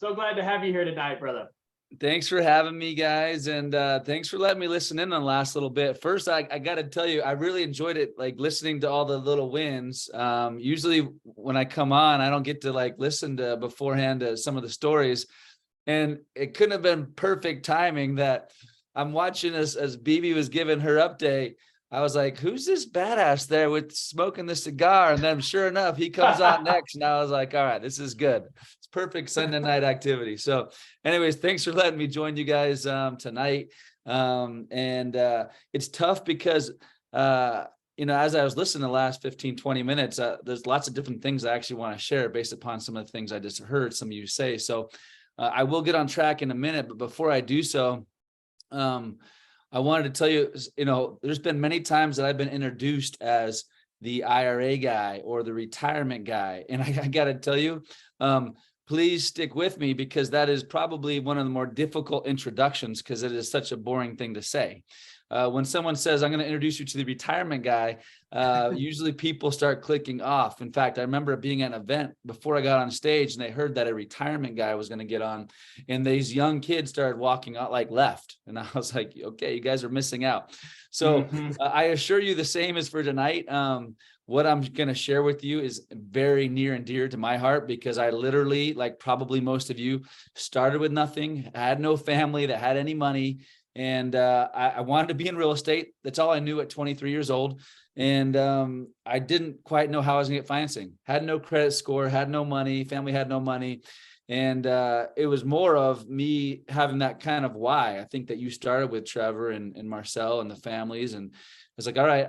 So glad to have you here tonight, brother. Thanks for having me, guys. And thanks for letting me listen in on the last little bit. First, I got to tell you, I really enjoyed it, like listening to all the little wins. Usually when I come on, I don't get to like listen to beforehand to some of the stories. And it couldn't have been perfect timing that I'm watching as BB was giving her update. I was like, who's this badass there with smoking the cigar? And then sure enough, he comes on next. And I was like, all right, this is good. It's perfect Sunday night activity. So anyways, thanks for letting me join you guys tonight. It's tough because, as I was listening the last 15, 20 minutes, there's lots of different things I actually want to share based upon some of the things I just heard some of you say. So I will get on track in a minute, but before I do so, I wanted to tell you, there's been many times that I've been introduced as the IRA guy or the retirement guy. And I got to tell you, please stick with me because that is probably one of the more difficult introductions because it is such a boring thing to say. When someone says, I'm going to introduce you to the retirement guy, usually people start clicking off. In fact, I remember being at an event before I got on stage and they heard that a retirement guy was going to get on and these young kids started walking out like left. And I was like, okay, you guys are missing out. So I assure you the same is for tonight. What I'm going to share with you is very near and dear to my heart because I literally, like probably most of you, started with nothing, had no family that had any money. And I wanted to be in real estate. That's all I knew at 23 years old. And I didn't quite know how I was gonna get financing. Had no credit score, had no money, family had no money. And it was more of me having that kind of why. I think that you started with Trevor and Marcel and the families. And I was like, all right,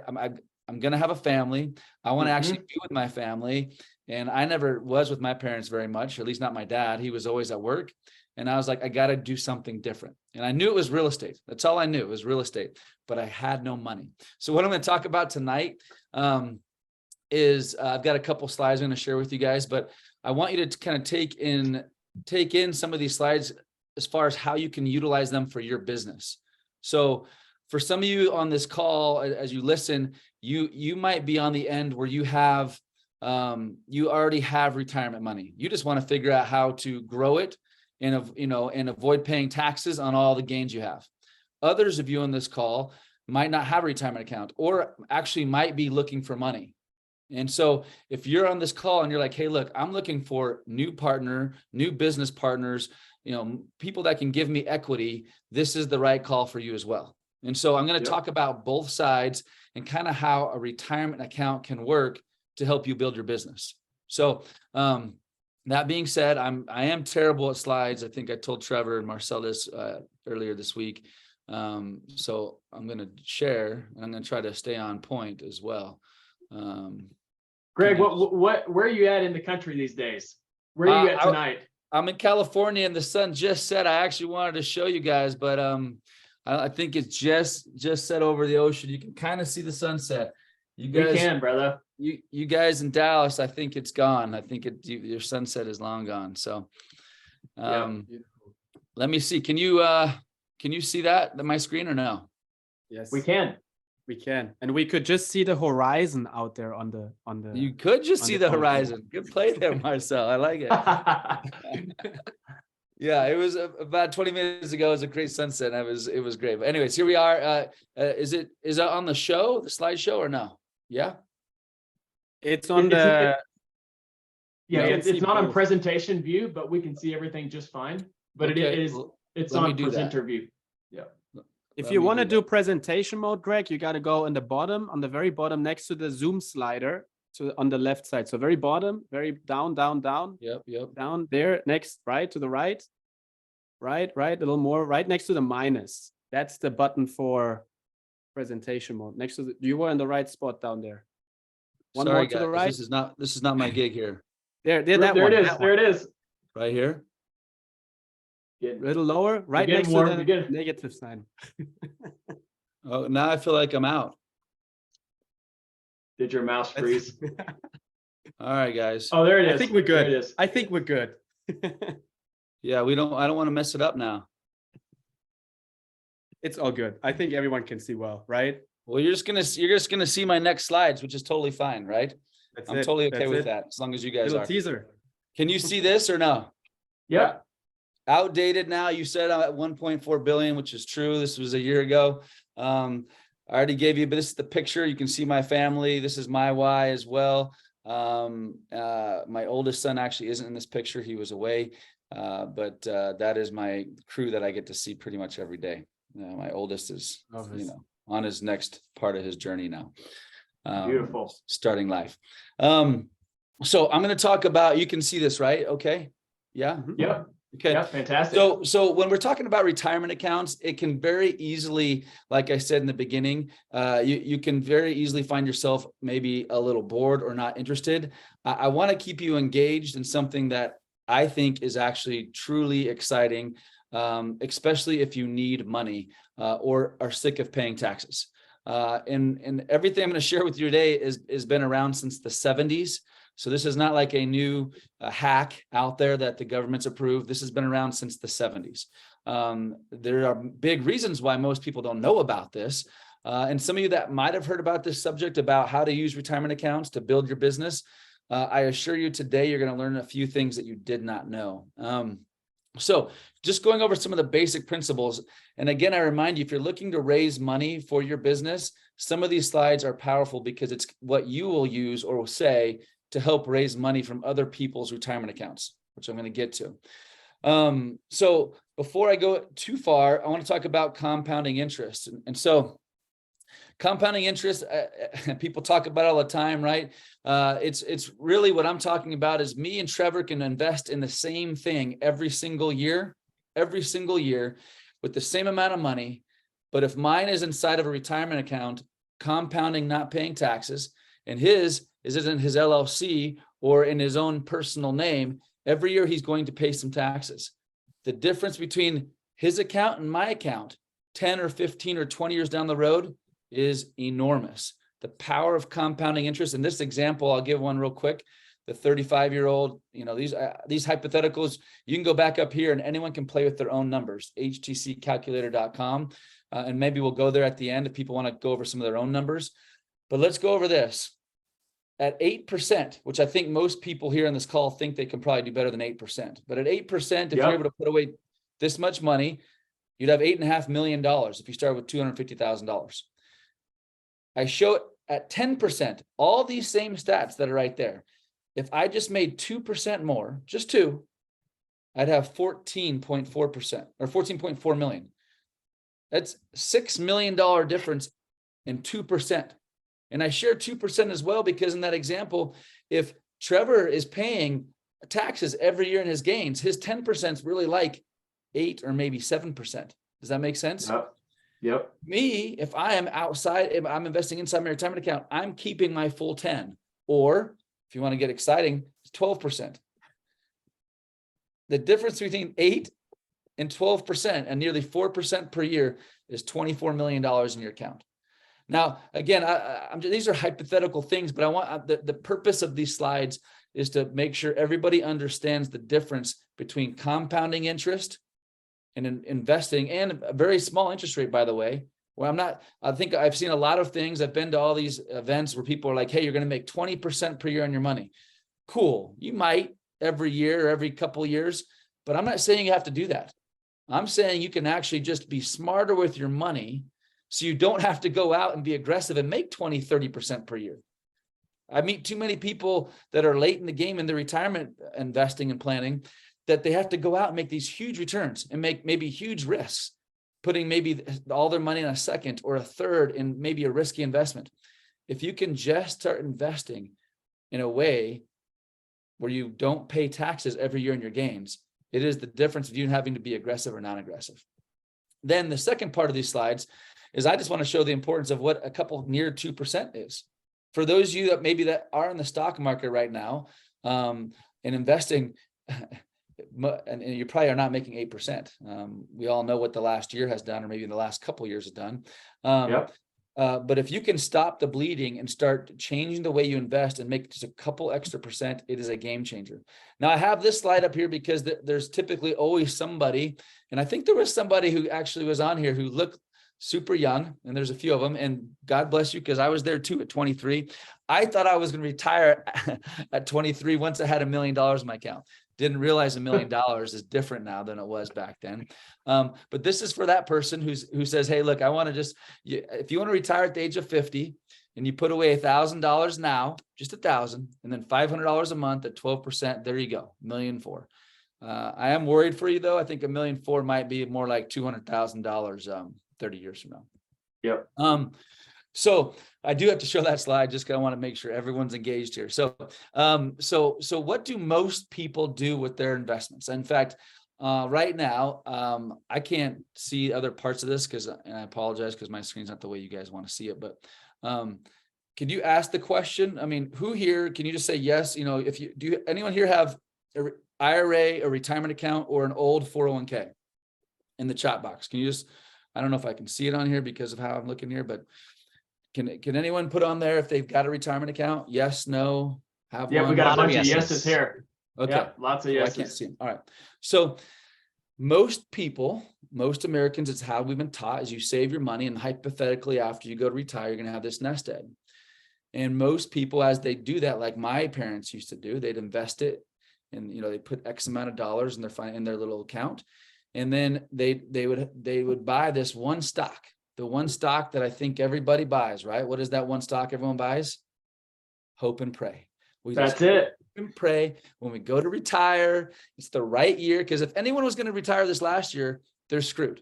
I'm going to have a family. I want to actually be with my family. And I never was with my parents very much, or at least not my dad. He was always at work. And I was like, I got to do something different. And I knew it was real estate. That's all I knew, was real estate, but I had no money. So what I'm going to talk about tonight is I've got a couple slides I'm going to share with you guys, but I want you to kind of take in some of these slides as far as how you can utilize them for your business. So for some of you on this call, as you listen, you might be on the end where you have, you already have retirement money. You just want to figure out how to grow it and avoid paying taxes on all the gains you have. Others of you on this call might not have a retirement account or actually might be looking for money. And so if you're on this call and you're like, hey, look, I'm looking for new business partners, people that can give me equity, this is the right call for you as well. And so I'm going to talk about both sides and kind of how a retirement account can work to help you build your business. So that being said, I am terrible at slides. I think I told Trevor and Marcel this earlier this week. So I'm going to share and I'm going to try to stay on point as well. Greg, where are you at in the country these days? Where are you at tonight? I'm in California and the sun just set. I actually wanted to show you guys, but I think it's just set over the ocean. You can kind of see the sunset. You guys, we can, brother. You guys in Dallas, I think it's gone. I think your sunset is long gone. So let me see. Can you see that my screen or no? Yes, we can. We can. And we could just see the horizon out there on the You could just see the horizon. Good play there, Marcel. I like it. Yeah, it was about 20 minutes ago. It was a great sunset. It was great. But anyways, here we are. Is it on the show, the slideshow, or no? Yeah. It's on the. It's not on presentation view, but we can see everything just fine. But okay. it's on presenter view. Yeah. If you want to do presentation mode, Greg, you got to go on the very bottom next to the Zoom slider. So on the left side, so very bottom, very down. Yep. Down there, next, right to the right, a little more, right next to the minus. That's the button for presentation mode. Next to you were in the right spot down there. One Sorry, more to guys, the right. This is not my gig here. There it is. Right here. A little lower, right next to the negative sign. Oh, now I feel like I'm out. Did your mouse freeze? All right, guys. Oh, there it is. I think we're good. There it is. I think we're good. Yeah, I don't want to mess it up now. It's all good. I think everyone can see well, right? Well, you're just gonna see my next slides, which is totally fine, right? I'm totally okay with that, as long as you guys are. Teaser. Can you see this or no? Yeah. outdated now. You said I'm at 1.4 billion, which is true. This was a year ago. I already gave you, but this is the picture. You can see my family. This is my why as well. My oldest son actually isn't in this picture. He was away. But that is my crew that I get to see pretty much every day. My oldest is, on his next part of his journey now. Beautiful. Starting life. So I'm going to talk about, you can see this, right? Okay. Yeah. Yeah. Okay. Yeah. Fantastic. So when we're talking about retirement accounts, it can very easily, like I said in the beginning, you can very easily find yourself maybe a little bored or not interested. I want to keep you engaged in something that I think is actually truly exciting, especially if you need money or are sick of paying taxes. And everything I'm going to share with you today has been around since the 70s. So this is not like a new hack out there that the government's approved. This has been around since the 70s. There are big reasons why most people don't know about this. And some of you that might have heard about this subject about how to use retirement accounts to build your business, I assure you today you're going to learn a few things that you did not know. So just going over some of the basic principles. And again, I remind you, if you're looking to raise money for your business, some of these slides are powerful because it's what you will use or will say to help raise money from other people's retirement accounts, which I'm going to get to. So before I go too far, I want to talk about compounding interest. And so compounding interest, people talk about it all the time, right? It's really what I'm talking about is me and Trevor can invest in the same thing every single year with the same amount of money. But if mine is inside of a retirement account, compounding, not paying taxes, and his is in his LLC or in his own personal name, every year he's going to pay some taxes. The difference between his account and my account, 10 or 15 or 20 years down the road, is enormous. The power of compounding interest. In this example, I'll give one real quick. The 35-year-old, these hypotheticals, you can go back up here and anyone can play with their own numbers, htccalculator.com. And maybe we'll go there at the end if people want to go over some of their own numbers. But let's go over this. At 8%, which I think most people here on this call think they can probably do better than 8%. But at 8%, if you're able to put away this much money, you'd have $8.5 million if you start with $250,000. I show it at 10%, all these same stats that are right there. If I just made 2% more, just 2, I'd have 14.4% or 14.4 million. That's $6 million difference in 2%. And I share 2% as well, because in that example, if Trevor is paying taxes every year in his gains, his 10% is really like 8 or maybe 7%. Does that make sense? Yep. Me, if I am outside, if I'm investing inside my retirement account, I'm keeping my full 10. Or if you want to get exciting, it's 12%. The difference between 8 and 12% and nearly 4% per year is $24 million in your account. Now, again, these are hypothetical things, but I want the purpose of these slides is to make sure everybody understands the difference between compounding interest and investing, and a very small interest rate, by the way. Where I think I've seen a lot of things. I've been to all these events where people are like, hey, you're going to make 20% per year on your money. Cool. You might every year or every couple of years, but I'm not saying you have to do that. I'm saying you can actually just be smarter with your money so you don't have to go out and be aggressive and make 20, 30% per year. I meet too many people that are late in the game in their retirement investing and planning that they have to go out and make these huge returns and make maybe huge risks, putting maybe all their money in a second or a third in maybe a risky investment. If you can just start investing in a way where you don't pay taxes every year on your gains, it is the difference of you having to be aggressive or non-aggressive. Then the second part of these slides is I just want to show the importance of what a couple near 2% is. For those of you that maybe that are in the stock market right now and investing, and you probably are not making 8%. We all know what the last year has done, or maybe the last couple of years has done. But if you can stop the bleeding and start changing the way you invest and make just a couple extra percent, it is a game changer. Now, I have this slide up here because there's typically always somebody, and I think there was somebody who actually was on here who looked super young, and there's a few of them, and God bless you, because I was there too at 23. I thought I was going to retire at 23 once I had $1 million in my account. didn't realize $1 million is different now than it was back then. But this is for that person who says, hey, look, I want to just, if you want to retire at the age of 50 and you put away $1,000 now, just $1,000, and then $500 a month at 12%, there you go, $1.4 million. I am worried for you though. I think $1.4 million might be more like $200,000 30 years from now. Yep. So I do have to show that slide just because I want to make sure everyone's engaged here. So what do most people do with their investments? In fact, right now, I can't see other parts of this and I apologize because my screen's not the way you guys want to see it, but can you ask the question? I mean, who here, can you just say yes? You know, anyone here have an IRA, a retirement account, or an old 401k in the chat box? Can you just, I don't know if I can see it on here because of how I'm looking here, but can anyone put on there if they've got a retirement account? Yes, no, have Yeah, one? we got a bunch of yeses. yeses here. Okay. Yeah, lots of Well, I yeses. can't see them. All right. So most people, most Americans, it's how we've been taught is you save your money and hypothetically after you go to retire, you're going to have this nest egg. And most people, as they do that, like my parents used to do, they'd invest it and, you know, they put X amount of dollars in their little account. And then they would buy this one stock, the one stock that I think everybody buys, right? What is that one stock everyone buys? Hope and pray. That's it. And pray when we go to retire, it's the right year. Because if anyone was going to retire this last year, they're screwed.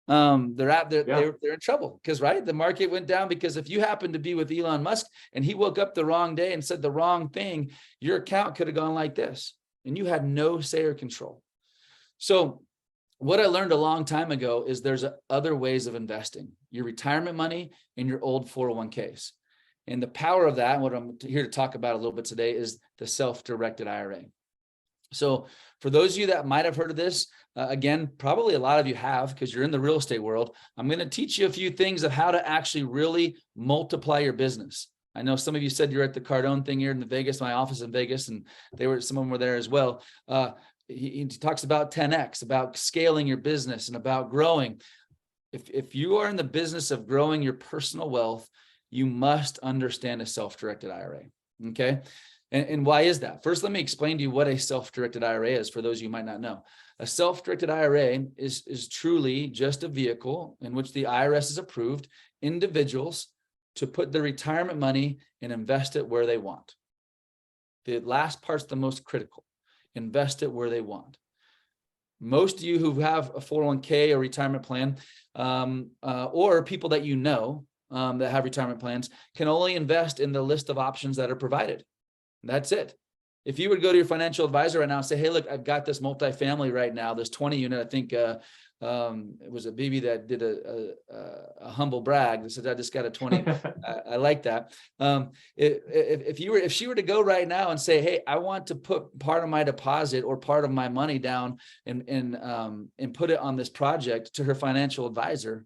They're in trouble because, right, the market went down because if you happen to be with Elon Musk and he woke up the wrong day and said the wrong thing, your account could have gone like this and you had no say or control. So what I learned a long time ago is there's other ways of investing your retirement money and your old 401ks. And the power of that, and what I'm here to talk about a little bit today, is the self-directed IRA. So for those of you that might have heard of this, again, probably a lot of you have because you're in the real estate world. I'm going to teach you a few things of how to actually really multiply your business. I know some of you said you're at the Cardone thing here in Vegas, my office in Vegas, and some of them were there as well. He talks about 10X, about scaling your business and about growing. If you are in the business of growing your personal wealth, you must understand a self-directed IRA. Okay. And why is that? First, let me explain to you what a self-directed IRA is for those of you who might not know. A self-directed IRA is truly just a vehicle in which the IRS has approved individuals to put their retirement money and invest it where they want. The last part's the most critical. Invest it where they want. Most of you who have a 401k or retirement plan, or people that you know that have retirement plans, can only invest in the list of options that are provided. That's it. If you would go to your financial advisor right now and say, hey, look, I've got this multifamily right now, this 20 unit, I think it was a BB that did a humble brag that said, I just got a 20. I like that. If she were to go right now and say, hey, I want to put part of my deposit or part of my money down and put it on this project to her financial advisor,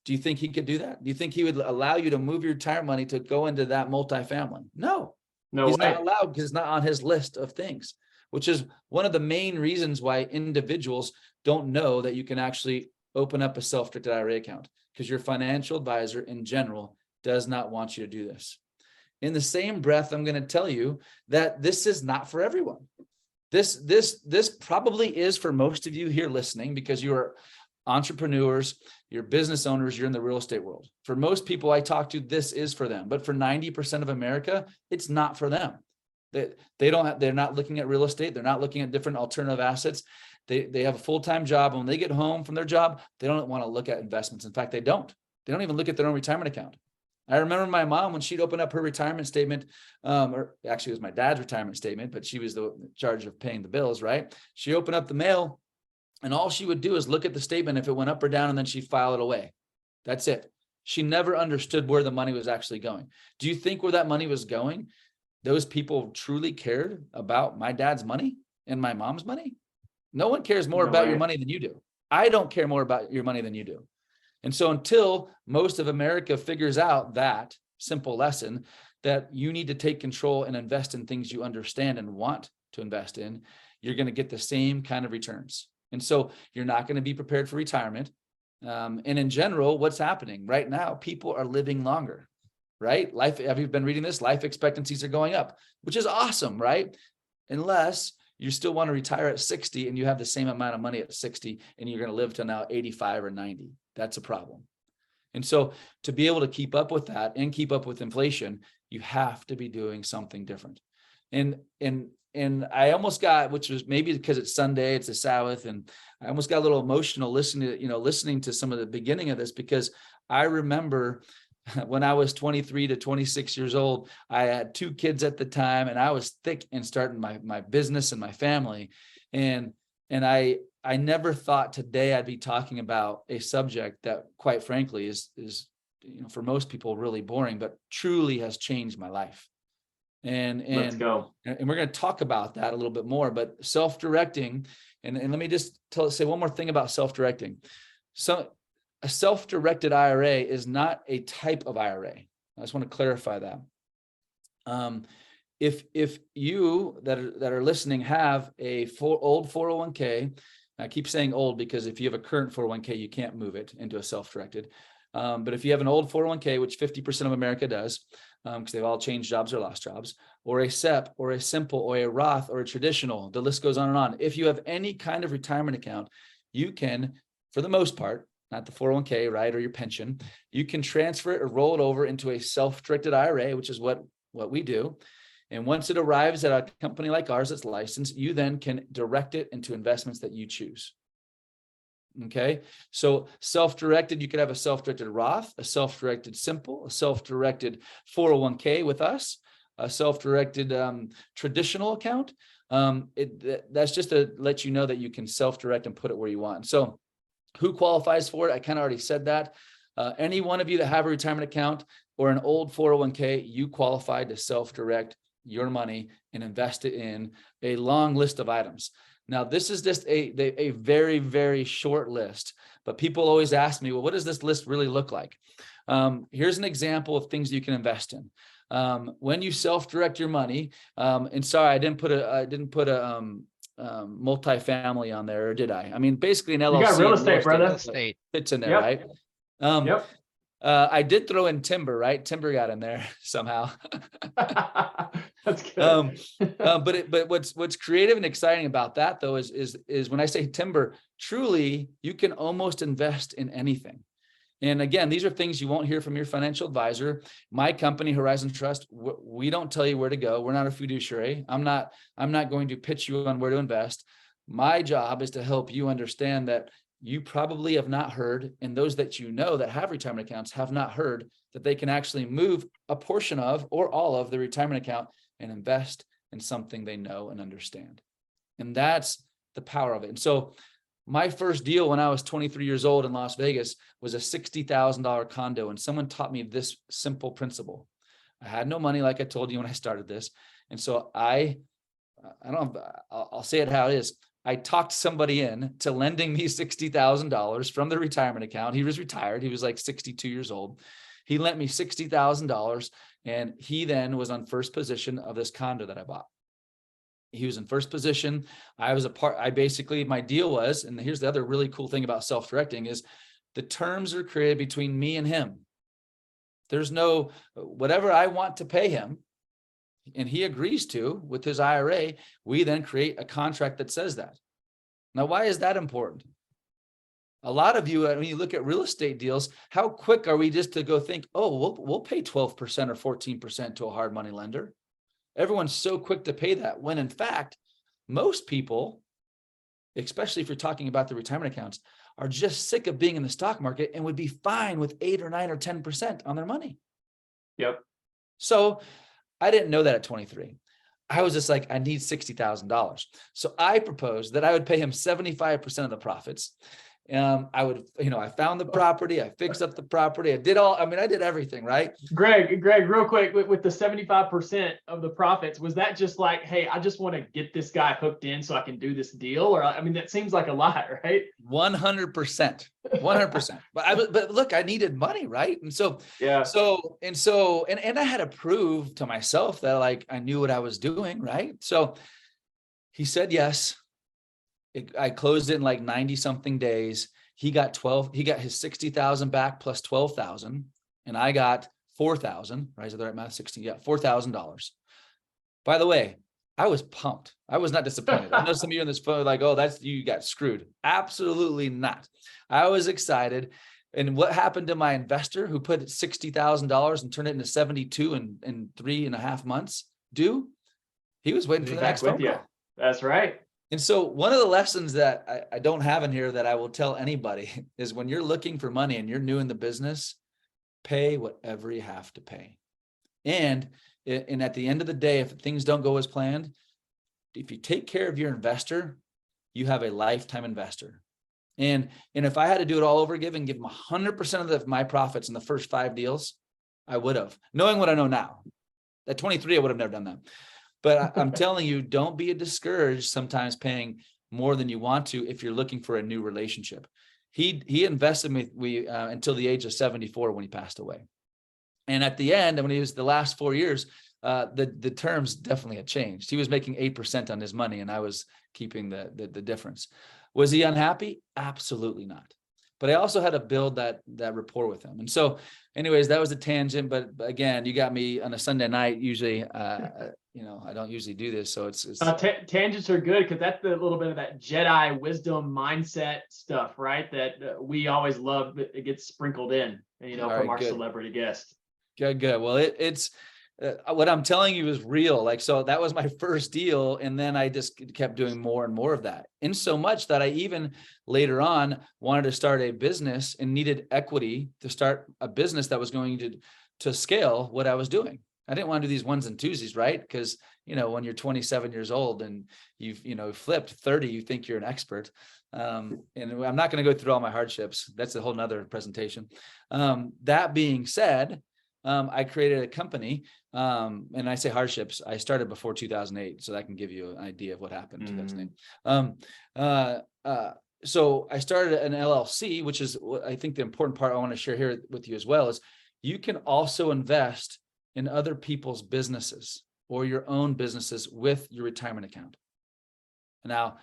do you think he could do that? Do you think he would allow you to move your retirement money to go into that multifamily? No. No He's way. not allowed because it's not on his list of things, which is one of the main reasons why individuals don't know that you can actually open up a self-directed IRA account, because your financial advisor in general does not want you to do this. In the same breath, I'm going to tell you that this is not for everyone. This probably is for most of you here listening because you are entrepreneurs, you're business owners, you're in the real estate world. For most people I talk to, this is for them. But for 90% of America, it's not for them. They're not looking at real estate. They're not looking at different alternative assets. They have a full-time job. And when they get home from their job, they don't want to look at investments. In fact, they don't even look at their own retirement account. I remember my mom, when she'd open up her retirement statement, or actually it was my dad's retirement statement, but she was in charge of paying the bills, right? She opened up the mail, and all she would do is look at the statement if it went up or down, and then she'd file it away. That's it. She never understood where the money was actually going. Do you think where that money was going, those people truly cared about my dad's money and my mom's money? No one cares more about your money than you do. I don't care more about your money than you do. And so until most of America figures out that simple lesson, that you need to take control and invest in things you understand and want to invest in, you're going to get the same kind of returns. And so you're not going to be prepared for retirement. And in general, what's happening right now, people are living longer, right? Have you been reading this? Life expectancies are going up, which is awesome, right? Unless you still want to retire at 60 and you have the same amount of money at 60 and you're going to live to now 85 or 90. That's a problem. And so to be able to keep up with that and keep up with inflation, you have to be doing something different. And I almost got, which was maybe because it's Sunday, it's a Sabbath, and I almost got a little emotional listening to some of the beginning of this, because I remember when I was 23 to 26 years old, I had 2 kids at the time, and I was thick in starting my business and my family. And I never thought today I'd be talking about a subject that, quite frankly, is for most people really boring, but truly has changed my life. And Let's go. And we're going to talk about that a little bit more, but self-directing, and let me just say one more thing about self-directing. So a self-directed IRA is not a type of IRA. I just want to clarify that. If you that are listening have a old 401k, I keep saying old because if you have a current 401k, you can't move it into a self-directed. But if you have an old 401k, which 50% of America does, because they've all changed jobs or lost jobs, or a SEP, or a simple, or a Roth, or a traditional, the list goes on and on. If you have any kind of retirement account, you can, for the most part, not the 401k, right, or your pension, you can transfer it or roll it over into a self-directed IRA, which is what we do. And once it arrives at a company like ours that's licensed, you then can direct it into investments that you choose. Okay, so self-directed, you could have a self-directed Roth, a self-directed simple, a self-directed 401k with us, a self-directed traditional account. That's just to let you know that you can self-direct and put it where you want. So who qualifies for it? I kind of already said that. Any one of you that have a retirement account or an old 401k, you qualify to self-direct your money and invest it in a long list of items. Now, this is just a very, very short list, but people always ask me, well, what does this list really look like? Here's an example of things you can invest in. When you self-direct your money, and sorry, I didn't put a multifamily on there, or did I? I mean, basically an LLC. You got real estate, brother. Estate. Fits in there, Yep. right? Yep. I did throw in timber, right? Timber got in there somehow. That's good. But what's creative and exciting about that, though, is when I say timber, truly you can almost invest in anything. And again, these are things you won't hear from your financial advisor. My company, Horizon Trust, we don't tell you where to go. We're not a fiduciary. I'm not going to pitch you on where to invest. My job is to help you understand that you probably have not heard, and those that you know that have retirement accounts have not heard, that they can actually move a portion of or all of the retirement account and invest in something they know and understand. And that's the power of it. And so my first deal when I was 23 years old in Las Vegas was a $60,000 condo. And someone taught me this simple principle. I had no money, like I told you when I started this. And so I'll say it how it is. I talked somebody in to lending me $60,000 from the retirement account. He was retired. He was like 62 years old. He lent me $60,000, and he then was on first position of this condo that I bought. He was in first position. My deal was, and here's the other really cool thing about self-directing, is the terms are created between me and him. There's no, whatever I want to pay him, and he agrees to with his IRA, we then create a contract that says that. Now, why is that important? A lot of you, when you look at real estate deals, how quick are we just to go think, oh, we'll pay 12% or 14% to a hard money lender? Everyone's so quick to pay that, when in fact, most people, especially if you're talking about the retirement accounts, are just sick of being in the stock market and would be fine with 8 or 9 or 10% on their money. Yep. So I didn't know that at 23. I was just like, I need $60,000. So I proposed that I would pay him 75% of the profits. I found the property, I fixed up the property, I did everything, right? Greg, real quick, with the 75% of the profits, was that just like, hey, I just want to get this guy hooked in so I can do this deal? Or, I mean, that seems like a lot, right? 100%, 100%. But look, I needed money, right? And so, yeah. And I had to prove to myself that like, I knew what I was doing, right? So he said yes. I closed it in like 90 something days. He got his 60,000 back plus 12,000. And I got 4,000, right? Is that the right math? 16. Yeah. $4,000. By the way, I was pumped. I was not disappointed. I know some of you on this phone are like, oh, that's you got screwed. Absolutely not. I was excited. And what happened to my investor who put $60,000 and turned it into 72 in 3.5 months due? He was waiting for the next phone call. That's right. And so one of the lessons that I don't have in here that I will tell anybody is when you're looking for money and you're new in the business, pay whatever you have to pay. And at the end of the day, if things don't go as planned, if you take care of your investor, you have a lifetime investor. And if I had to do it all over again and give them 100% of my profits in the first 5 deals, I would have, knowing what I know now. At 23, I would have never done that. But I'm telling you, don't be discouraged sometimes paying more than you want to if you're looking for a new relationship. He invested with me until the age of 74 when he passed away. And at the end, when he was the last 4 years, the terms definitely had changed. He was making 8% on his money, and I was keeping the difference. Was he unhappy? Absolutely not. But I also had to build that rapport with him. And so, anyways, that was a tangent. But again, you got me on a Sunday night. Usually, I don't usually do this, so it's tangents are good because that's the little bit of that Jedi wisdom mindset stuff, right? That we always love. It gets sprinkled in, from our celebrity guests. Good. Well, it's what I'm telling you is real. Like, so that was my first deal. And then I just kept doing more and more of that. In so much that I even later on wanted to start a business and needed equity to start a business that was going to scale what I was doing. I didn't want to do these ones and twosies, right? Because, when you're 27 years old and you've, flipped 30, you think you're an expert. And I'm not going to go through all my hardships. That's a whole nother presentation. That being said, I created a company, and I say hardships. I started before 2008, so that can give you an idea of what happened in 2008. So I started an LLC, which is what I think the important part I want to share here with you as well is you can also invest in other people's businesses or your own businesses with your retirement account. Now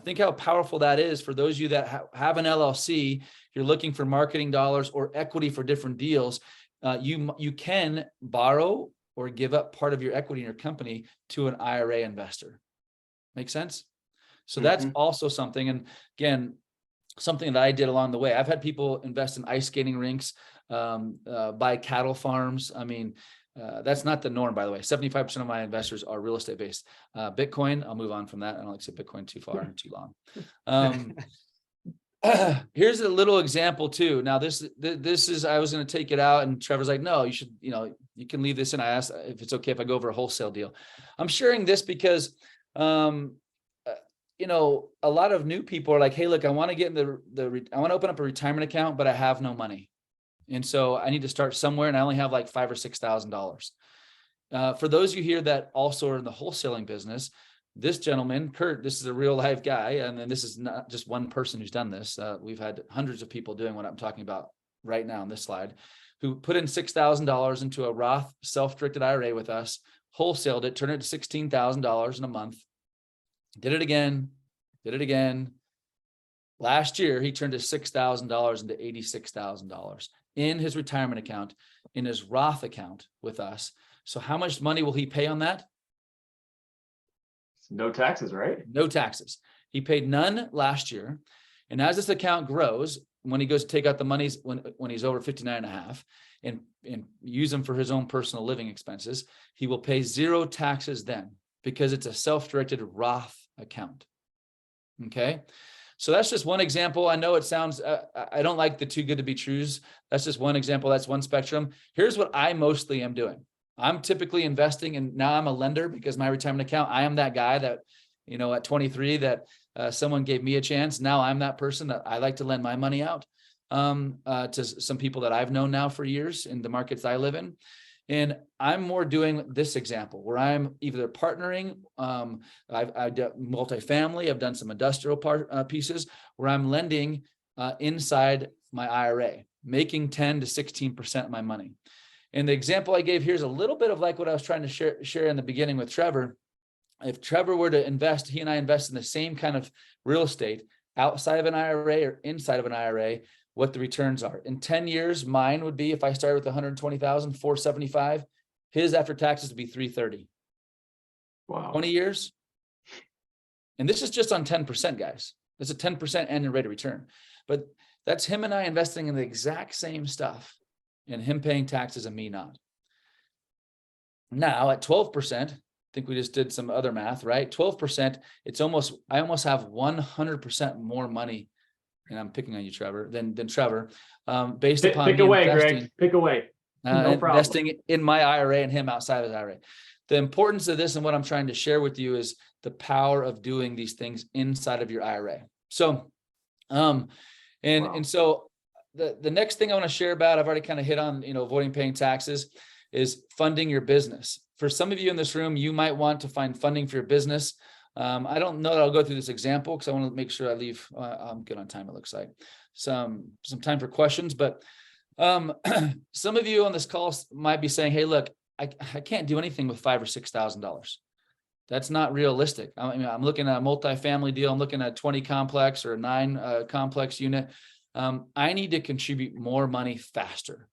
think how powerful that is for those of you that have an LLC. You're looking for marketing dollars or equity for different deals. You can borrow or give up part of your equity in your company to an IRA investor. Make sense? So that's also something. And again, something that I did along the way. I've had people invest in ice skating rinks, buy cattle farms. I mean, that's not the norm, by the way. 75% of my investors are real estate based. Bitcoin, I'll move on from that. I don't like to say Bitcoin too far and too long. Here's a little example too. Now this is, I was going to take it out and Trevor's like, no, you should, you can leave this in. I asked if it's okay if I go over a wholesale deal. I'm sharing this because, a lot of new people are like, hey, look, I want to get in I want to open up a retirement account, but I have no money. And so I need to start somewhere and I only have like $5,000 or $6,000. For those of you here that also are in the wholesaling business, this gentleman, Kurt, this is a real life guy. And then this is not just one person who's done this. We've had hundreds of people doing what I'm talking about right now on this slide, who put in $6,000 into a Roth self-directed IRA with us, wholesaled it, turned it to $16,000 in a month, did it again. Last year, he turned his $6,000 into $86,000 in his retirement account, in his Roth account with us. So how much money will he pay on that? No taxes, right? No taxes. He paid none last year. And as this account grows, when he goes to take out the monies, when he's over 59 and a half and use them for his own personal living expenses, he will pay zero taxes then because it's a self-directed Roth account. Okay. So that's just one example. I know it sounds, I don't like the too good to be trues. That's just one example. That's one spectrum. Here's what I mostly am doing. I'm typically investing, and now I'm a lender because my retirement account, I am that guy that, at 23 that someone gave me a chance. Now I'm that person that I like to lend my money out to some people that I've known now for years in the markets I live in. And I'm more doing this example where I'm either partnering. I've done multifamily. I've done some industrial pieces where I'm lending inside my IRA, making 10 to 16% of my money. And the example I gave here is a little bit of like what I was trying to share in the beginning with Trevor. If Trevor were to invest, he and I invest in the same kind of real estate outside of an IRA or inside of an IRA, what the returns are. In 10 years, mine would be, if I started with 120,000, 475, his after taxes would be 330. Wow. 20 years. And this is just on 10%, guys. That's a 10% annual rate of return. But that's him and I investing in the exact same stuff and him paying taxes and me not. Now at 12%, I think we just did some other math, right? 12%, I almost have 100% more money, and I'm picking on you, Trevor, than Trevor, based upon Pick me away, investing, Greg. Pick away. No problem. investing in my IRA and him outside of his IRA. The importance of this and what I'm trying to share with you is the power of doing these things inside of your IRA. So, Wow. and so the next thing I want to share about, I've already kind of hit on, avoiding paying taxes, is funding your business. For some of you in this room, you might want to find funding for your business. I don't know that I'll go through this example because I want to make sure I leave. I'm good on time. It looks like some time for questions, but some of you on this call might be saying, "Hey, look, I can't do anything with $5,000 or $6,000. That's not realistic. I mean, I'm looking at a multifamily deal. I'm looking at a 20 complex or a 9 complex unit. I need to contribute more money faster."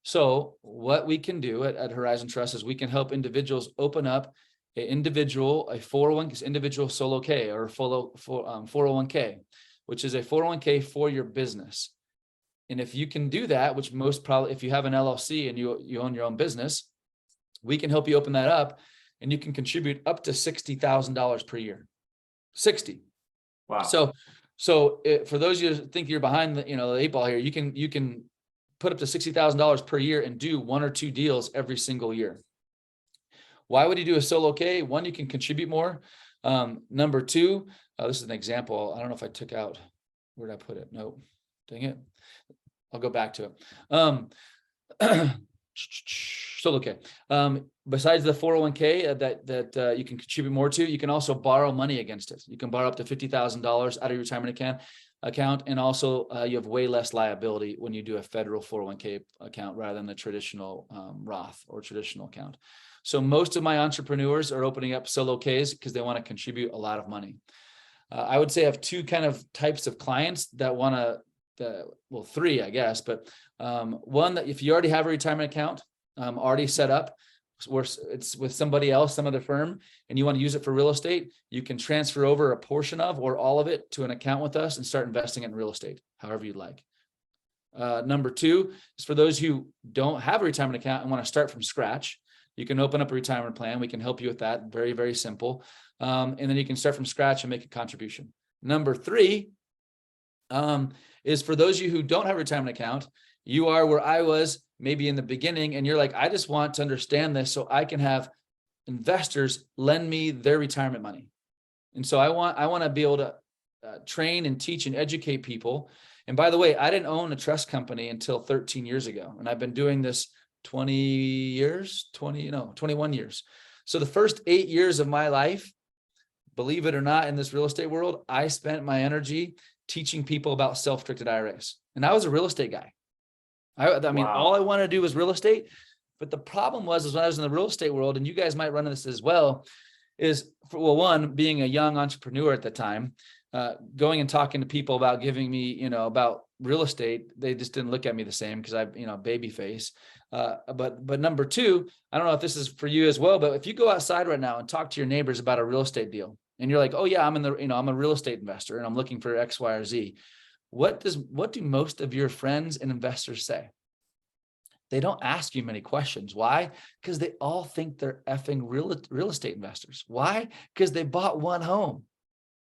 So what we can do at Horizon Trust is we can help individuals open up a 401k, individual solo K or 401k, which is a 401k for your business. And if you can do that, which most probably, if you have an LLC and you own your own business, we can help you open that up and you can contribute up to $60,000 per year. 60. Wow. So for those of you who think you're behind the 8 ball here, you can put up to $60,000 per year and do 1 or 2 deals every single year. Why would you do a solo K? 1, you can contribute more. Number 2, this is an example. I don't know if I took out, where did I put it? No, dang it. I'll go back to it. Solo K. Besides the 401k that you can contribute more to, you can also borrow money against it. You can borrow up to $50,000 out of your retirement account. And also you have way less liability when you do a federal 401k account rather than the traditional Roth or traditional account. So most of my entrepreneurs are opening up solo Ks because they want to contribute a lot of money. I would say I have 2 kind of types of clients that want to, 3, I guess, but one, that if you already have a retirement account already set up, where it's with somebody else, some other firm, and you want to use it for real estate, you can transfer over a portion of or all of it to an account with us and start investing in real estate, however you'd like. Number 2 is for those who don't have a retirement account and want to start from scratch. You can open up a retirement plan. We can help you with that. Very, very simple. And then you can start from scratch and make a contribution. Number 3 is for those of you who don't have a retirement account. You are where I was maybe in the beginning, and you're like, I just want to understand this so I can have investors lend me their retirement money. And so I want to be able to train and teach and educate people. And by the way, I didn't own a trust company until 13 years ago. And I've been doing this 21 years. So the first 8 years of my life, believe it or not, in this real estate world, I spent my energy teaching people about self-directed IRAs. And I was a real estate guy. I mean, Wow. all I wanted to do was real estate. But the problem was when I was in the real estate world, and you guys might run into this as well, is one, being a young entrepreneur at the time, going and talking to people about giving me, about real estate, they just didn't look at me the same because I, baby face. But number 2, I don't know if this is for you as well, but if you go outside right now and talk to your neighbors about a real estate deal, and you're like, oh yeah, I'm a real estate investor and I'm looking for X, Y, or Z. What do most of your friends and investors say? They don't ask you many questions. Why? Because they all think they're effing real estate investors. Why? Because they bought one home.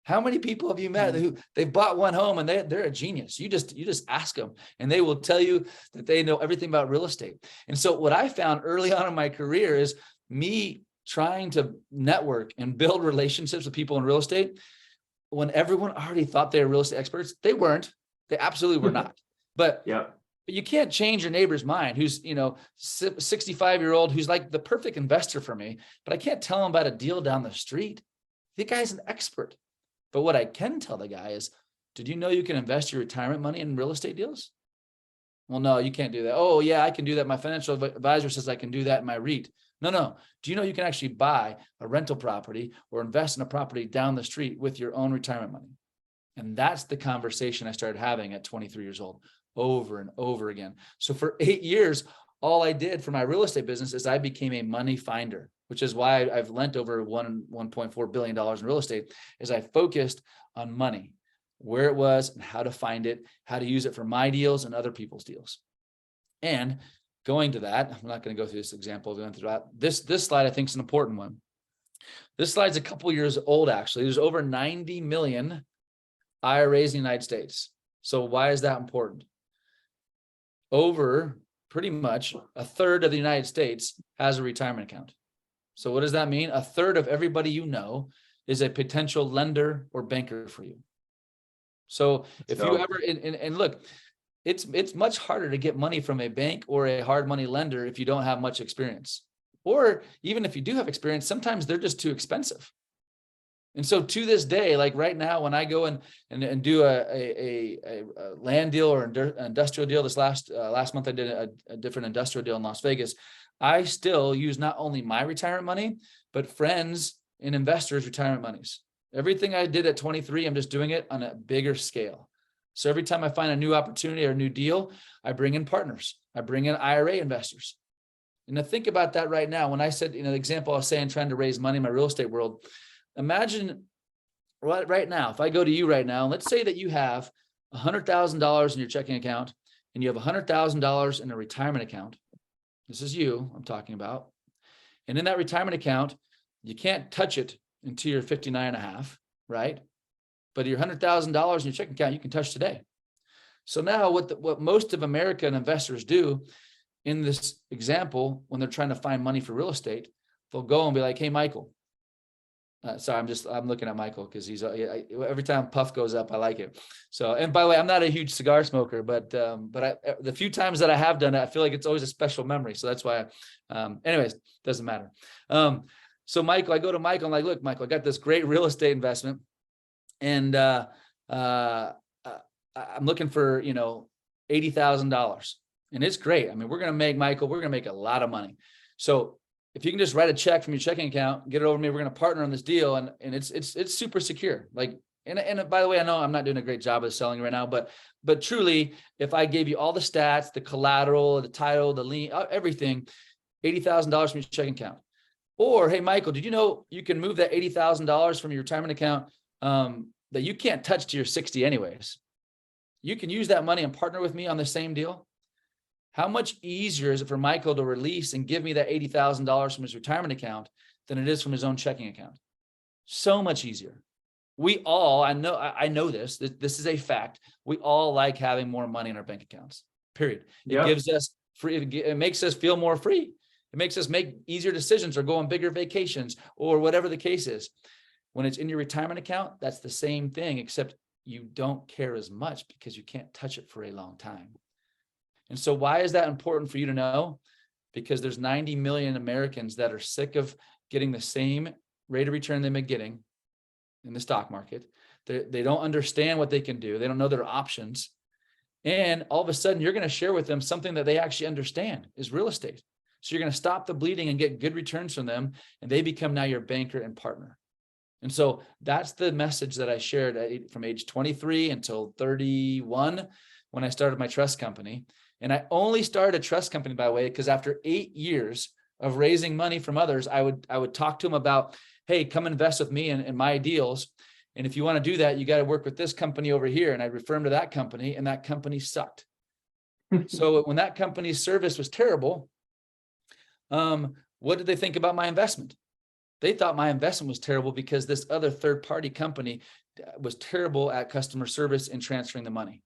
How many people have you met who they've bought one home and they're a genius? You just ask them and they will tell you that they know everything about real estate. And so what I found early on in my career is me trying to network and build relationships with people in real estate. When everyone already thought they were real estate experts, they weren't. They absolutely were not. But you can't change your neighbor's mind who's, 65-year-old, who's like the perfect investor for me, but I can't tell him about a deal down the street. The guy's an expert. But what I can tell the guy is, did you know you can invest your retirement money in real estate deals? Well, no, you can't do that. Oh yeah, I can do that. My financial advisor says I can do that in my REIT. No. Do you know you can actually buy a rental property or invest in a property down the street with your own retirement money? And that's the conversation I started having at 23 years old, over and over again. So for 8 years, all I did for my real estate business is I became a money finder, which is why I've lent over $1.4 billion in real estate, is I focused on money, where it was and how to find it, how to use it for my deals and other people's deals. And going to that, I'm not going to go through this example of going through that. This slide I think is an important one. This slide's a couple years old, actually. There's over 90 million IRAs in the United States. So why is that important? Over pretty much a third of the United States has a retirement account. So what does that mean? A third of everybody you know is a potential lender or banker for you. So if you ever, and look, it's much harder to get money from a bank or a hard money lender if you don't have much experience. Or even if you do have experience, sometimes they're just too expensive. And so to this day, like right now, when I go and do a land deal or industrial deal, this last month I did a different industrial deal in Las Vegas. I still use not only my retirement money, but friends and investors' retirement monies. Everything I did at 23, I'm just doing it on a bigger scale. So every time I find a new opportunity or a new deal, I bring in partners. I bring in IRA investors. And to think about that right now, when I said, the example I was saying, trying to raise money in my real estate world, imagine right now, if I go to you right now, let's say that you have $100,000 in your checking account and you have $100,000 in a retirement account. This is you I'm talking about. And in that retirement account, you can't touch it until you're 59 and a half, right? But your $100,000 in your checking account, you can touch today. So now what most of American investors do in this example, when they're trying to find money for real estate, they'll go and be like, hey, Michael. Sorry, I'm looking at Michael because he's every time puff goes up, I like it. So, and by the way, I'm not a huge cigar smoker, but the few times that I have done it, I feel like it's always a special memory. So that's why, anyways, doesn't matter. So Michael, I go to Michael, I'm like, look, Michael, I got this great real estate investment, and I'm looking for $80,000, and it's great. I mean, we're gonna make a lot of money. So if you can just write a check from your checking account, get it over to me, we're going to partner on this deal. And it's super secure. Like, and by the way, I know I'm not doing a great job of selling right now, but truly, if I gave you all the stats, the collateral, the title, the lien, everything, $80,000 from your checking account. Or, hey, Michael, did you know you can move that $80,000 from your retirement account that you can't touch to your 60 anyways? You can use that money and partner with me on the same deal. How much easier is it for Michael to release and give me that $80,000 from his retirement account than it is from his own checking account? So much easier. We all, I know this is a fact. We all like having more money in our bank accounts, period. It gives us free, it makes us feel more free. It makes us make easier decisions or go on bigger vacations or whatever the case is. When it's in your retirement account, that's the same thing, except you don't care as much because you can't touch it for a long time. And so why is that important for you to know? Because there's 90 million Americans that are sick of getting the same rate of return they've been getting in the stock market. They don't understand what they can do. They don't know their options. And all of a sudden, you're going to share with them something that they actually understand is real estate. So you're going to stop the bleeding and get good returns from them. And they become now your banker and partner. And so that's the message that I shared from age 23 until 31 when I started my trust company. And I only started a trust company, by the way, because after 8 years of raising money from others, I would talk to them about, hey, come invest with me in my deals. And if you want to do that, you got to work with this company over here. And I refer them to that company, and that company sucked. So when that company's service was terrible, what did they think about my investment? They thought my investment was terrible because this other third-party company was terrible at customer service and transferring the money.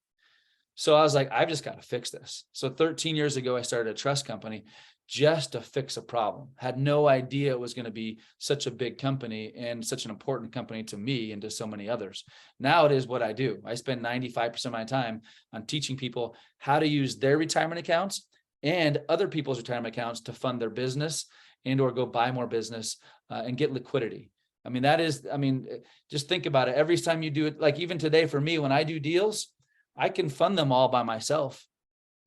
So I was like, I've just got to fix this. So 13 years ago, I started a trust company just to fix a problem. Had no idea it was going to be such a big company and such an important company to me and to so many others. Now it is what I do. I spend 95% of my time on teaching people how to use their retirement accounts and other people's retirement accounts to fund their business and or go buy more business and get liquidity. I mean, just think about it. Every time you do it, like even today for me, when I do deals, I can fund them all by myself.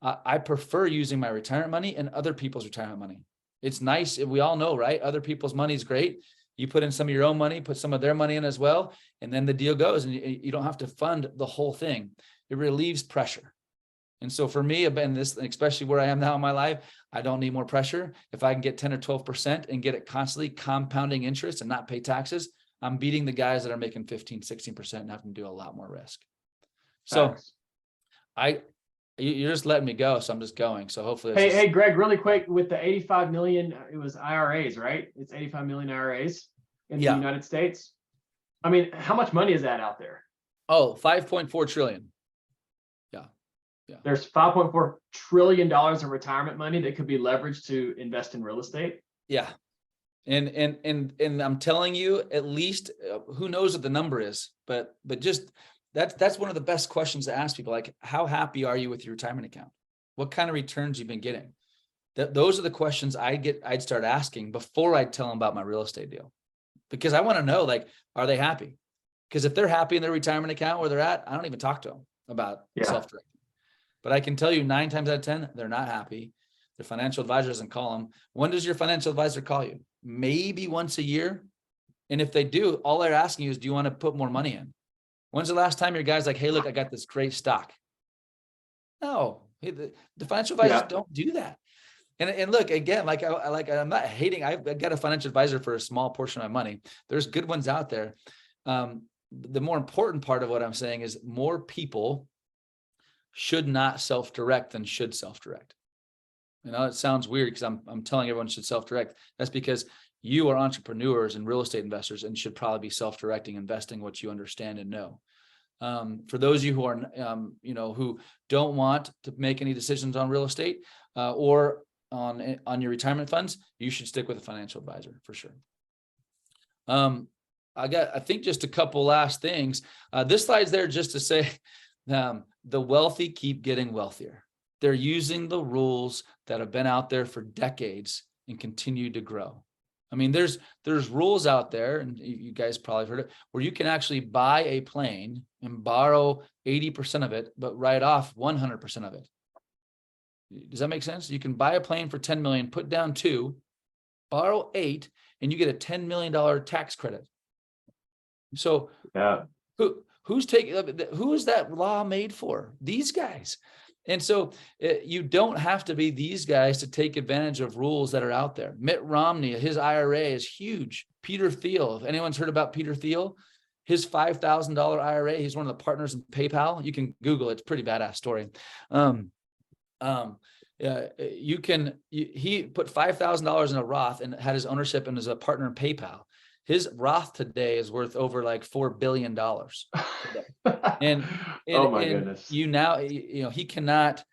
I prefer using my retirement money and other people's retirement money. It's nice. We all know, right? Other people's money is great. You put in some of your own money, put some of their money in as well, and then the deal goes and you don't have to fund the whole thing. It relieves pressure. And so for me, and this, especially where I am now in my life, I don't need more pressure. If I can get 10 or 12% and get it constantly compounding interest and not pay taxes, I'm beating the guys that are making 15, 16% and having to do a lot more risk. So you're just letting me go. So I'm just going. So hopefully. Hey, Greg, really quick, with the 85 million, it was IRAs, right? It's 85 million IRAs in the United States. I mean, how much money is that out there? Oh, 5.4 trillion. Yeah. There's $5.4 trillion of retirement money that could be leveraged to invest in real estate. Yeah. And I'm telling you, at least who knows what the number is, but just that's one of the best questions to ask people. Like, how happy are you with your retirement account? What kind of returns you've been getting? Those are the questions I'd start asking before I'd tell them about my real estate deal, because I want to know, like, are they happy? Because if they're happy in their retirement account where they're at, I don't even talk to them about self-directing. But I can tell you 9 times out of 10, they're not happy. Their financial advisor doesn't call them. When does your financial advisor call you? Maybe once a year. And if they do, all they're asking you is, do you want to put more money in? When's the last time your guy's like, hey, look, I got this great stock? No, the financial advisors don't do that. And look, again, I'm not hating. I've got a financial advisor for a small portion of my money. There's good ones out there. The more important part of what I'm saying is more people should not self-direct than should self-direct. You know, it sounds weird because I'm telling everyone should self-direct. That's because you are entrepreneurs and real estate investors and should probably be self-directing, investing what you understand and know. For those of you who are, who don't want to make any decisions on real estate or on your retirement funds, you should stick with a financial advisor for sure. I think just a couple last things. This slide's there just to say the wealthy keep getting wealthier. They're using the rules that have been out there for decades and continue to grow. I mean, there's rules out there, and you guys probably heard it, where you can actually buy a plane and borrow 80% of it, but write off 100% of it. Does that make sense? You can buy a plane for 10 million, put down 2, borrow 8, and you get a $10 million tax credit. So who is that law made for? These guys. And so you don't have to be these guys to take advantage of rules that are out there. Mitt Romney, his IRA is huge. Peter Thiel, if anyone's heard about Peter Thiel, his $5,000 IRA, he's one of the partners in PayPal. You can Google it. It's a pretty badass story. He put $5,000 in a Roth and had his ownership and is a partner in PayPal. His Roth today is worth over like $4 billion. And oh my goodness. He cannot,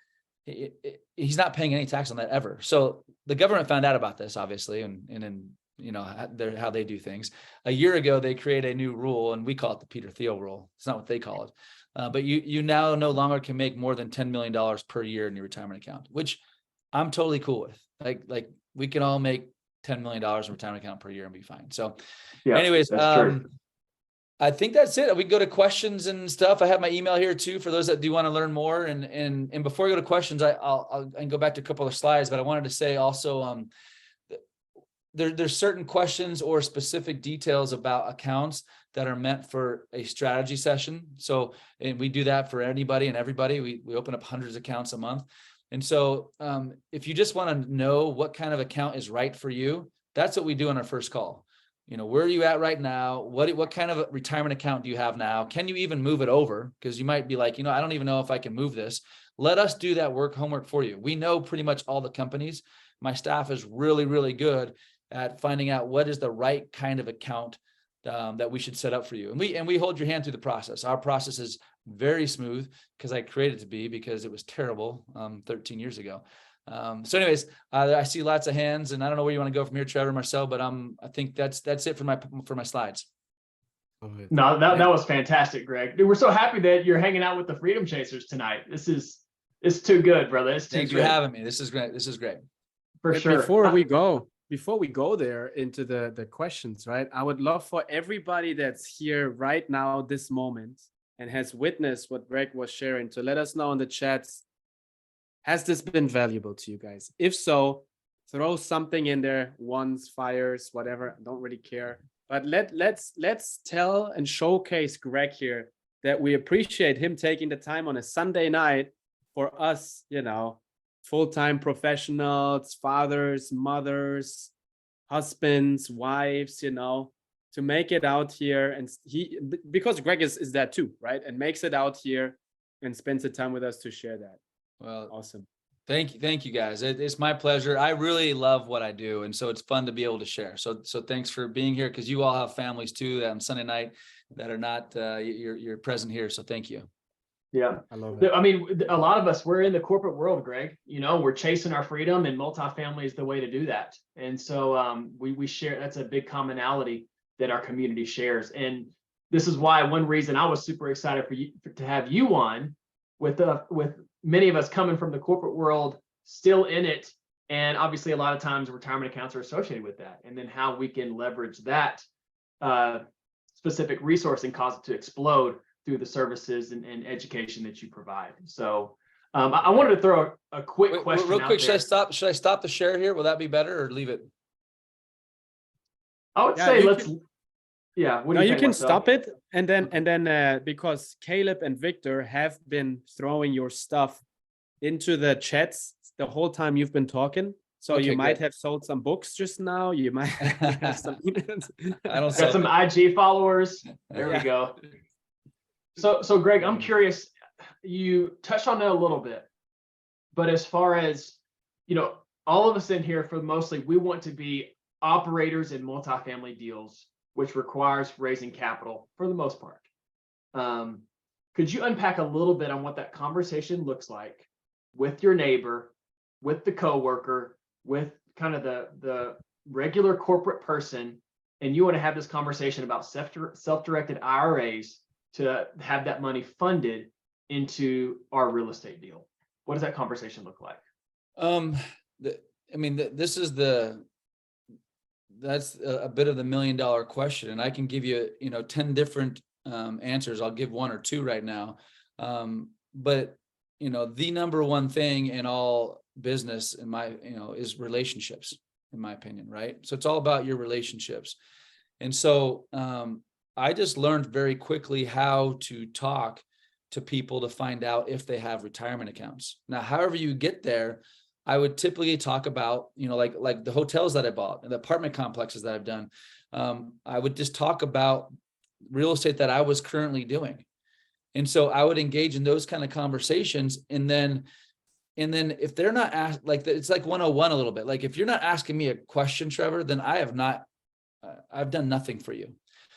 he's not paying any tax on that ever. So the government found out about this, obviously, and how they do things. A year ago, they created a new rule, and we call it the Peter Thiel rule. It's not what they call it. But you now no longer can make more than $10 million per year in your retirement account, which I'm totally cool with. Like we can all make $10 million in retirement account per year and be fine. So anyways, I think that's it. We can go to questions and stuff. I have my email here too, for those that do want to learn more. And before I go to questions, I'll go back to a couple of slides, but I wanted to say also, there's certain questions or specific details about accounts that are meant for a strategy session. So, and we do that for anybody and everybody. We open up hundreds of accounts a month. And so if you just want to know what kind of account is right for you, that's what we do on our first call. Where are you at right now? What kind of a retirement account do you have now? Can you even move it over? Because you might be like, I don't even know if I can move this. Let us do that homework for you. We know pretty much all the companies. My staff is really, really good at finding out what is the right kind of account that we should set up for you. And we hold your hand through the process. Our process is very smooth because I created it to be, because it was terrible 13 years ago. So anyways, I see lots of hands, and I don't know where you want to go from here, Trevor, Marcel, but I think that's it for my slides. No, that was fantastic, Greg. Dude, we're so happy that you're hanging out with the Freedom Chasers tonight. It's too good, brother. It's too Thanks good. for having me. This is great. For sure. Before we go there into the questions, right? I would love for everybody that's here right now, this moment, and has witnessed what Greg was sharing, to let us know in the chats, has this been valuable to you guys? If so, throw something in there, ones, fires, whatever, I don't really care. But let's tell and showcase Greg here that we appreciate him taking the time on a Sunday night for us, full-time professionals, fathers, mothers, husbands, wives, to make it out here. And because Greg is that too, right? And makes it out here and spends the time with us to share that. Well, awesome. Thank you guys. It's my pleasure. I really love what I do, and so it's fun to be able to share. So thanks for being here, because you all have families too that on Sunday night that are not you're present here. So thank you. Yeah, I love it. I mean, a lot of us, we're in the corporate world, Greg. We're chasing our freedom, and multifamily is the way to do that. And so we share. That's a big commonality that our community shares. And this is why one reason I was super excited for you to have you on, with many of us coming from the corporate world, still in it. And obviously a lot of times retirement accounts are associated with that. And then how we can leverage that specific resource and cause it to explode through the services and education that you provide. So I wanted to throw a quick question real quick. out there. Should I stop the share here? Will that be better, or leave it? I would say let's. Yeah. No, you can stop it, and then because Caleb and Victor have been throwing your stuff into the chats the whole time you've been talking. So Okay, you might good. have sold some books just now. You might have some emails. I don't Got sell some IG followers. There we Yeah. go. So Greg, I'm curious. You touched on that a little bit, but as far as all of us in here, for mostly, we want to be operators in multifamily deals, which requires raising capital for the most part. Could you unpack a little bit on what that conversation looks like with your neighbor, with the coworker, with kind of the regular corporate person, and you want to have this conversation about self-directed IRAs to have that money funded into our real estate deal? What does that conversation look like? That's a bit of the $1 million question, and I can give you 10 different answers. I'll give one or two right now. But the number one thing in all business is relationships, in my opinion, right? So it's all about your relationships. And so I just learned very quickly how to talk to people to find out if they have retirement accounts. Now, however you get there, I would typically talk about, like the hotels that I bought and the apartment complexes that I've done. I would just talk about real estate that I was currently doing. And so I would engage in those kind of conversations. And then if they're not asked, like, it's like 101 a little bit. Like, if you're not asking me a question, Trevor, then I've done nothing for you.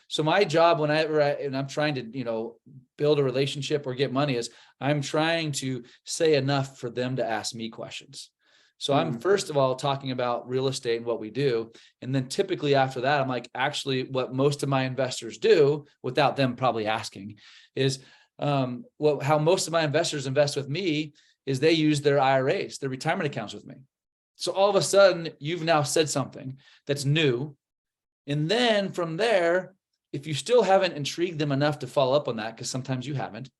So my job and I'm trying to, build a relationship or get money, is I'm trying to say enough for them to ask me questions. So I'm first of all talking about real estate and what we do. And then typically after that, I'm like, actually what most of my investors do, without them probably asking, is how most of my investors invest with me is they use their IRAs, their retirement accounts with me. So all of a sudden you've now said something that's new. And then from there, if you still haven't intrigued them enough to follow up on that, because sometimes you haven't,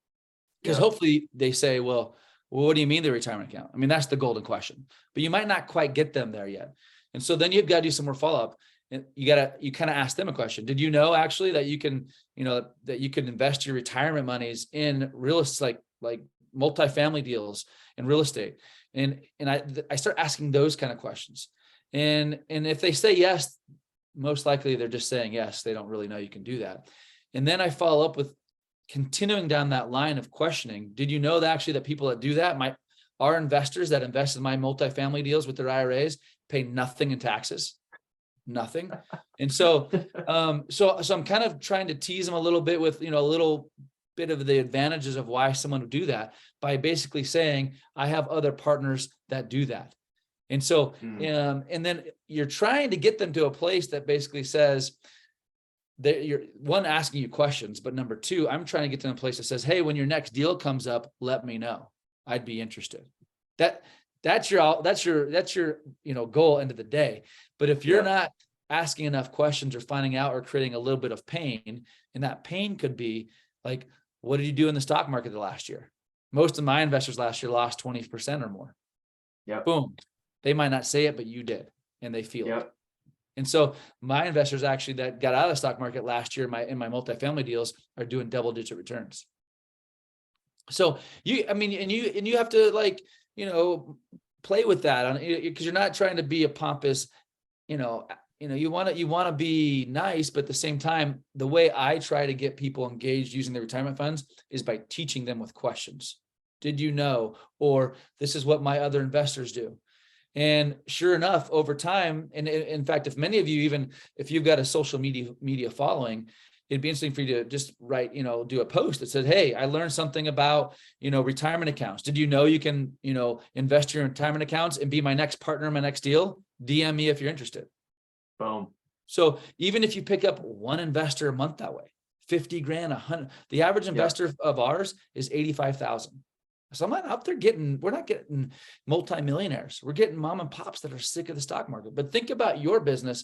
because hopefully they say, well, what do you mean the retirement account? I mean, that's the golden question, but you might not quite get them there yet. And so then you've got to do some more follow-up, and you kind of ask them a question. Did you know actually that you can, that you can invest your retirement monies in real estate, like multifamily deals and real estate? And I start asking those kind of questions. And if they say yes, most likely they're just saying yes. They don't really know you can do that. And then I follow up with continuing down that line of questioning. Did you know that actually that people that do that, our investors that invest in my multifamily deals with their IRAs, pay nothing in taxes? Nothing. And so I'm kind of trying to tease them a little bit with, a little bit of the advantages of why someone would do that, by basically saying, I have other partners that do that. And so, and then you're trying to get them to a place that basically says that you're, one, asking you questions, but number two, I'm trying to get them to a place that says, hey, when your next deal comes up, let me know. I'd be interested. That's your goal end of the day. But if you're not asking enough questions or finding out or creating a little bit of pain, and that pain could be like, what did you do in the stock market the last year? Most of my investors last year lost 20% or more. Yeah. Boom. They might not say it, but you did, and they feel it. And so my investors actually that got out of the stock market last year in my multifamily deals are doing double-digit returns. So I mean, and you have to like, play with that on, because you're not trying to be a pompous, you want to be nice, but at the same time, the way I try to get people engaged using their retirement funds is by teaching them with questions. Did you know? Or this is what my other investors do. And sure enough, over time, and in fact, if many of you, even if you've got a social media following, it'd be interesting for you to just write, do a post that said, hey, I learned something about, retirement accounts. Did you know you can, invest your retirement accounts and be my next partner in my next deal? DM me if you're interested. Boom. So even if you pick up one investor a month that way, 50 grand, 100, the average investor of ours is 85,000. So I'm not up there we're not getting multimillionaires. We're getting mom and pops that are sick of the stock market. But think about your business.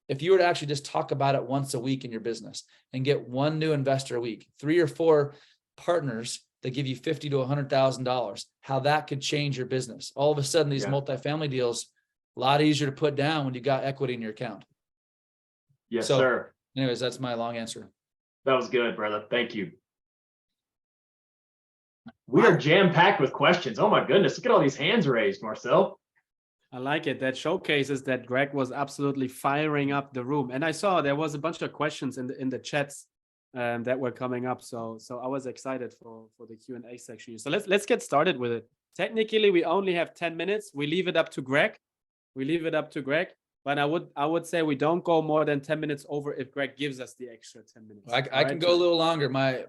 If you were to actually just talk about it once a week in your business and get one new investor a week, 3 or 4 partners that give you $50,000 to $100,000, how that could change your business. All of a sudden, these multifamily deals, a lot easier to put down when you got equity in your account. Yes, sir. Anyways, that's my long answer. That was good, brother. Thank you. We are jam-packed with questions. Oh my goodness. Look at all these hands raised, Marcel. I like it. That showcases that Greg was absolutely firing up the room. And I saw there was a bunch of questions in the chats that were coming up. So I was excited for the Q&A section. So let's get started with it. Technically, we only have 10 minutes. We leave it up to Greg. But I would say we don't go more than 10 minutes over if Greg gives us the extra 10 minutes. I can go a little longer. My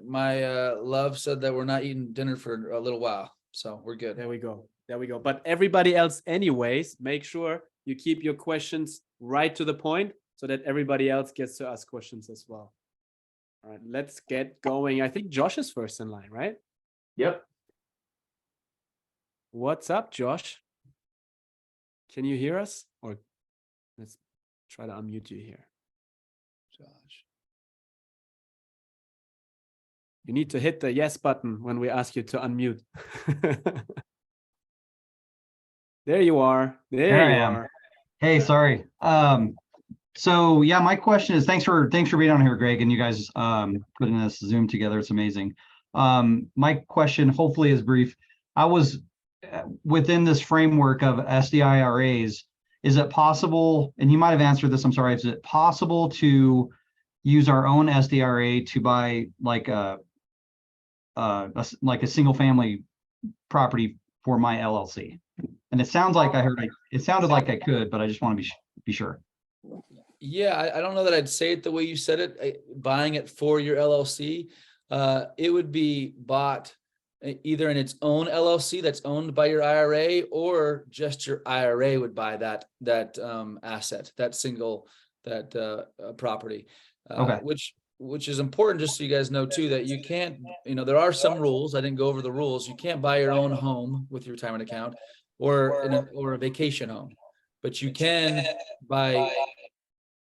love said that we're not eating dinner for a little while, so we're good. There we go. But everybody else anyways, make sure you keep your questions right to the point so that everybody else gets to ask questions as well. All right, let's get going. I think Josh is first in line, right? Yep. What's up, Josh? Can you hear us? Or let's try to unmute you here. Josh. You need to hit the yes button when we ask you to unmute. There you are. There you are. Hey, sorry. So yeah, my question is, thanks for being on here, Greg, and you guys putting this Zoom together. It's amazing. My question hopefully is brief. I was within this framework of SDIRAs. Is it possible, and you might have answered this, I'm sorry, is it possible to use our own SDRA to buy like a single family property for my LLC? And it sounds like it sounded like I could, but I just want to be sure. Yeah, I don't know that I'd say it the way you said it, buying it for your LLC. It would be bought either in its own LLC that's owned by your IRA, or just your IRA would buy that asset, that property. Okay. Which is important, just so you guys know too, that you can't, there are some rules. I didn't go over the rules. You can't buy your own home with your retirement account or a vacation home, but you can buy,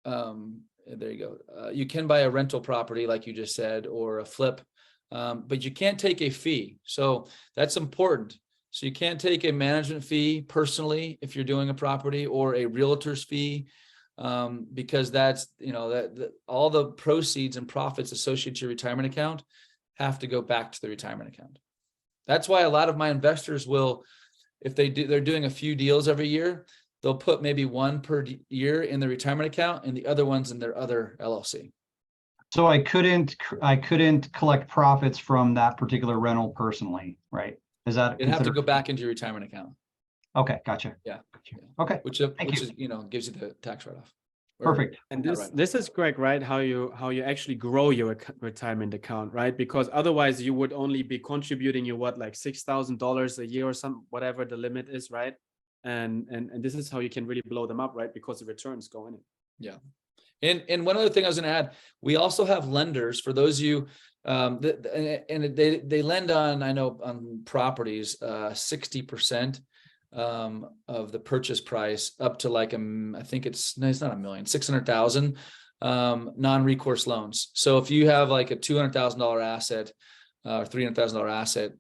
there you go. You can buy a rental property like you just said, or a flip, but you can't take a fee. So that's important. So you can't take a management fee personally if you're doing a property, or a realtor's fee, because that's, all the proceeds and profits associated to your retirement account have to go back to the retirement account. That's why a lot of my investors will, if they're doing a few deals every year, they'll put maybe one per year in the retirement account and the other ones in their other LLC. So I couldn't collect profits from that particular rental personally, right? Is that It'd have to go back into your retirement account. Okay, gotcha. Yeah. Okay. Which is, gives you the tax write-off. Perfect. And this is Greg, right? How you actually grow your retirement account, right? Because otherwise you would only be contributing like $6,000 a year or whatever the limit is, right? And this is how you can really blow them up, right? Because the returns go in it. Yeah. And one other thing I was going to add, we also have lenders for those of you, and they lend on, I know, on properties, 60%. Of the purchase price up to like, I think it's not $1 million, 600,000 non-recourse loans. So if you have like a $200,000 asset or $300,000 asset,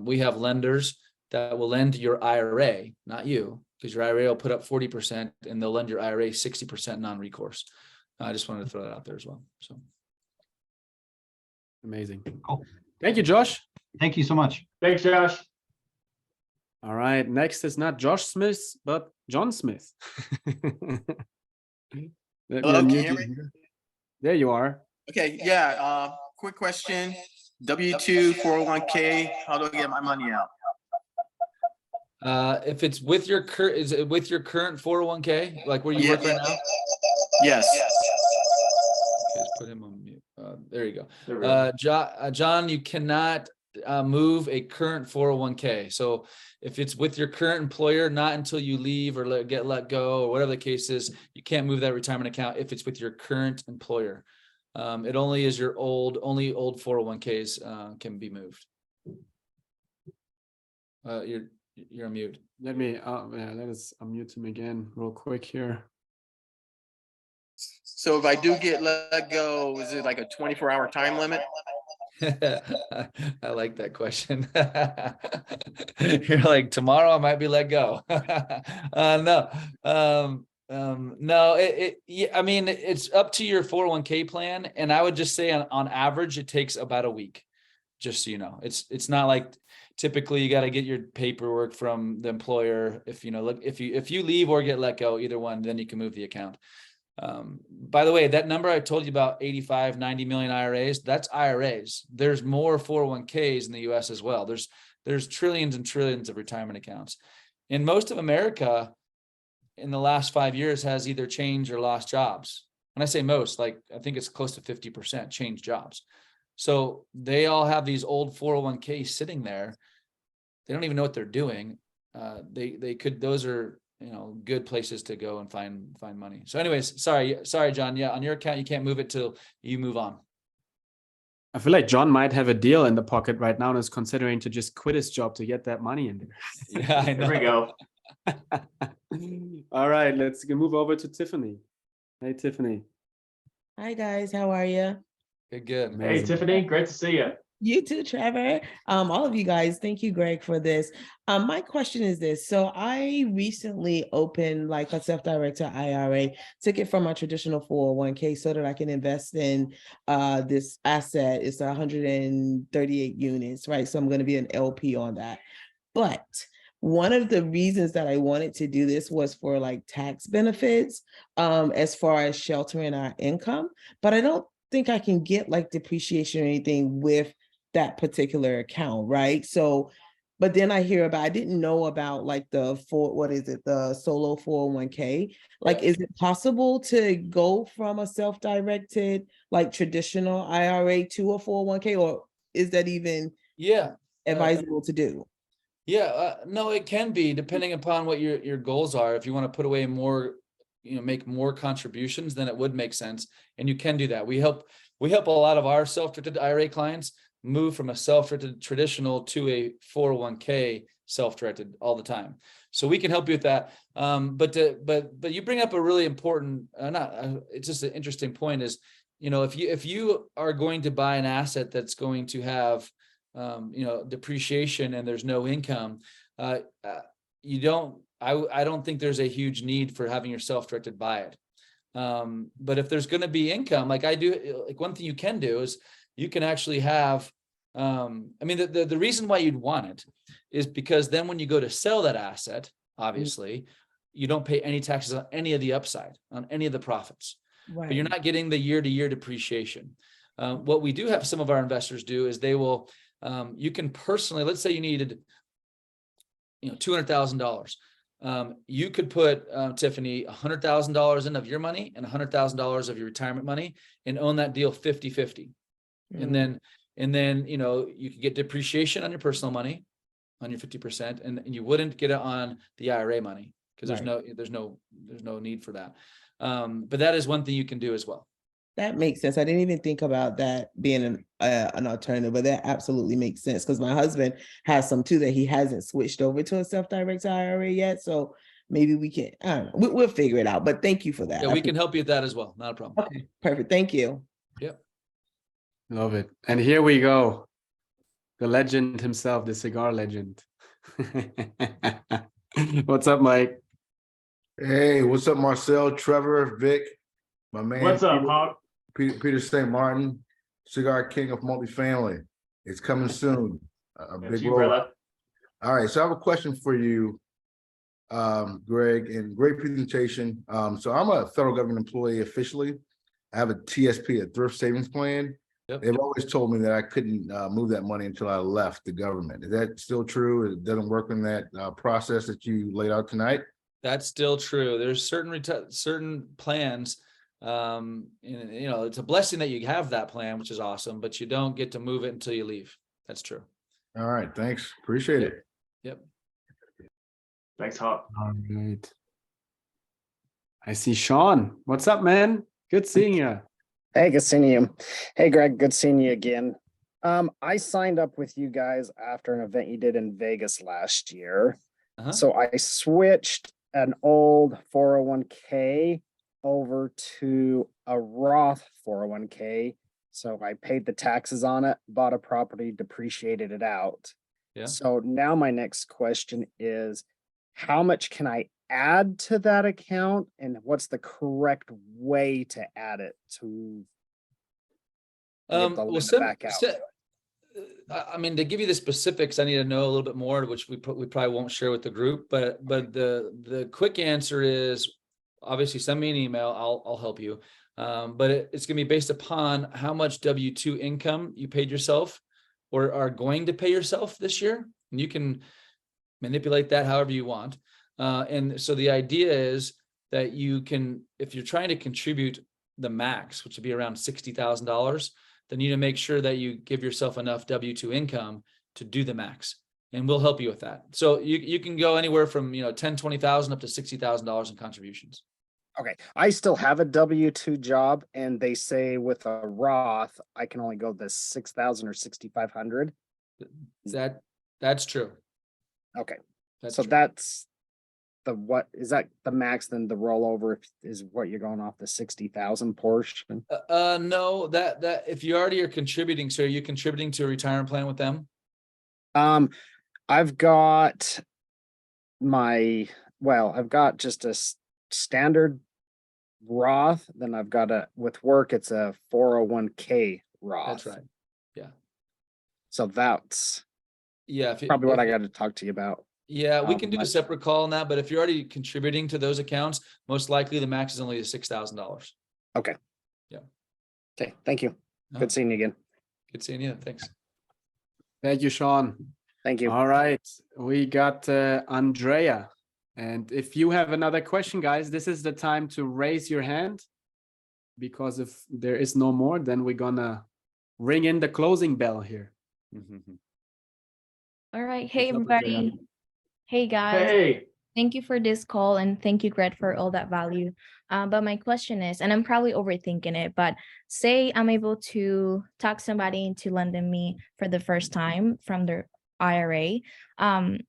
we have lenders that will lend your IRA, not you, because your IRA will put up 40% and they'll lend your IRA 60% non-recourse. I just wanted to throw that out there as well. So amazing. Cool. Thank you, Josh. Thank you so much. Thanks, Josh. All right, next is not Josh Smith, but John Smith. Let me Hello, can you unmute hear you me? here. There you are. Okay, yeah, quick question. W-2, 401k, how do I get my money out? If it's with your current, is it with your current 401k, like where you work right now? Yes. Okay, let's put him on mute. There you go. There we go. John, you cannot move a current 401k. So if it's with your current employer, not until you leave or get let go or whatever the case is, you can't move that retirement account if it's with your current employer. It only is your old 401ks can be moved. You're on mute. Let us unmute him again real quick here. So if I do get let go, is it like a 24-hour time limit? I like that question. You're like, tomorrow I might be let go. No, no, I mean, it's up to your 401k plan. And I would just say on average, it takes about a week, just so you know. It's not like typically you got to get your paperwork from the employer. If you leave or get let go, either one, then you can move the account. By the way, that number I told you about 85, 90 million IRAs, that's IRAs. There's more 401ks in the US as well. There's trillions and trillions of retirement accounts. And most of America in the last 5 years has either changed or lost jobs. When I say most, like I think it's close to 50% changed jobs. So they all have these old 401ks sitting there. They don't even know what they're doing. Those are, good places to go and find money. So anyways, sorry, John. Yeah. On your account, you can't move it till you move on. I feel like John might have a deal in the pocket right now and is considering to just quit his job to get that money in there. Yeah, I know. There we go. All right, let's move over to Tiffany. Hey, Tiffany. Hi guys, how are you? Good. Hey, Amazing. Tiffany, great to see you. You too, Trevor. All of you guys, thank you, Greg, for this. My question is this. So I recently opened like a self-directed IRA, took it from my traditional 401k so that I can invest in this asset. It's 138 units, right? So I'm going to be an LP on that. But one of the reasons that I wanted to do this was for like tax benefits, as far as sheltering our income, but I don't think I can get like depreciation or anything with that particular account, right? So, but then I didn't know about like the solo 401k. Like, is it possible to go from a self-directed, like traditional IRA to a 401k, or is that even advisable to do? Yeah, no, it can be depending upon what your goals are. If you want to put away more, make more contributions, then it would make sense. And you can do that. We help a lot of our self-directed IRA clients move from a self-directed traditional to a 401k self-directed all the time. So we can help you with that. But you bring up a really important, it's just an interesting point is, if you are going to buy an asset that's going to have, depreciation and there's no income, I don't think there's a huge need for having your self-directed buy it. But if there's going to be income, like I do, like one thing you can do is you can actually have, the reason why you'd want it is because then when you go to sell that asset, obviously, you don't pay any taxes on any of the upside, on any of the profits, Right. but you're not getting the year-to-year depreciation. What we do have some of our investors do is they will, you can personally, let's say you needed, $200,000. You could put, Tiffany, $100,000 in of your money and $100,000 of your retirement money and own that deal 50-50. And then, you could get depreciation on your personal money, on your 50%, and you wouldn't get it on the IRA money because there's no need for that. But that is one thing you can do as well. That makes sense. I didn't even think about that being an alternative, but that absolutely makes sense because my husband has some too that he hasn't switched over to a self-directed IRA yet. So maybe we can, I don't know, we'll figure it out. But thank you for that. Yeah, we can help you with that as well. Not a problem. Okay, perfect. Thank you. Yep. Love it. And here we go. The legend himself, the cigar legend. What's up, Mike? Hey, what's up, Marcel, Trevor, Vic, my man. What's up, Hawk? Peter St. Martin, Cigar King of Multifamily. It's coming soon. A That's big you, roll. brother. All right, so I have a question for you, Greg, and great presentation. So I'm a federal government employee officially. I have a TSP, a thrift savings plan. Yep. They've always told me that I couldn't move that money until I left the government. Is that still true? It doesn't work in that process that you laid out tonight? That's still true. There's certain plans. And you know, it's a blessing that you have that plan, which is awesome, but you don't get to move it until you leave. That's true. All right, thanks. Appreciate Yep. it. Yep. Thanks, Hop. All right. I see Sean. What's up, man? Good seeing you. Hey, good seeing you. Hey, Greg, good seeing you again. I signed up with you guys after an event you did in Vegas last year. Uh-huh. So I switched an old 401k over to a Roth 401k. So I paid the taxes on it, bought a property, depreciated it out. Yeah. So now my next question is, how much can I add to that account, and what's the correct way to add it to get the limit back out? I mean, to give you the specifics, I need to know a little bit more, which we probably won't share with the group. But the quick answer is, obviously, send me an email. I'll help you. But it's going to be based upon how much W-2 income you paid yourself or are going to pay yourself this year, and you can manipulate that however you want. And so the idea is that you can, if you're trying to contribute the max, which would be around $60,000, then you need to make sure that you give yourself enough W-2 income to do the max, and we'll help you with that. So you can go anywhere from, you know, 10, 20,000 up to $60,000 in contributions. Okay, I still have a W-2 job, and they say with a Roth, I can only go the 6,000 or 6,500. That's true. Okay, That's so true. that's what is that the max? Then the rollover is what you're going off the 60,000 portion. No, that if you already are contributing, so are you contributing to a retirement plan with them? I've got I've got just a standard Roth. Then I've got with work, it's a 401k Roth. That's right. Yeah. So that's Yeah. probably what I got to talk to you about. Yeah, we can do a separate call on that, but if you're already contributing to those accounts, most likely the max is only $6,000. Okay. Yeah. Okay. Thank you. No. Good seeing you again. Good seeing you. Thanks. Thank you, Sean. Thank you. All right. We got Andrea. And if you have another question, guys, this is the time to raise your hand, because if there is no more, then we're gonna ring in the closing bell here. All right. Hey, What's up, Andrea? everybody. Hey, guys. Hey, Thank you for this call, and thank you, Greg, for all that value. But my question is, and I'm probably overthinking it, but say I'm able to talk somebody into lending me for the first time from their IRA.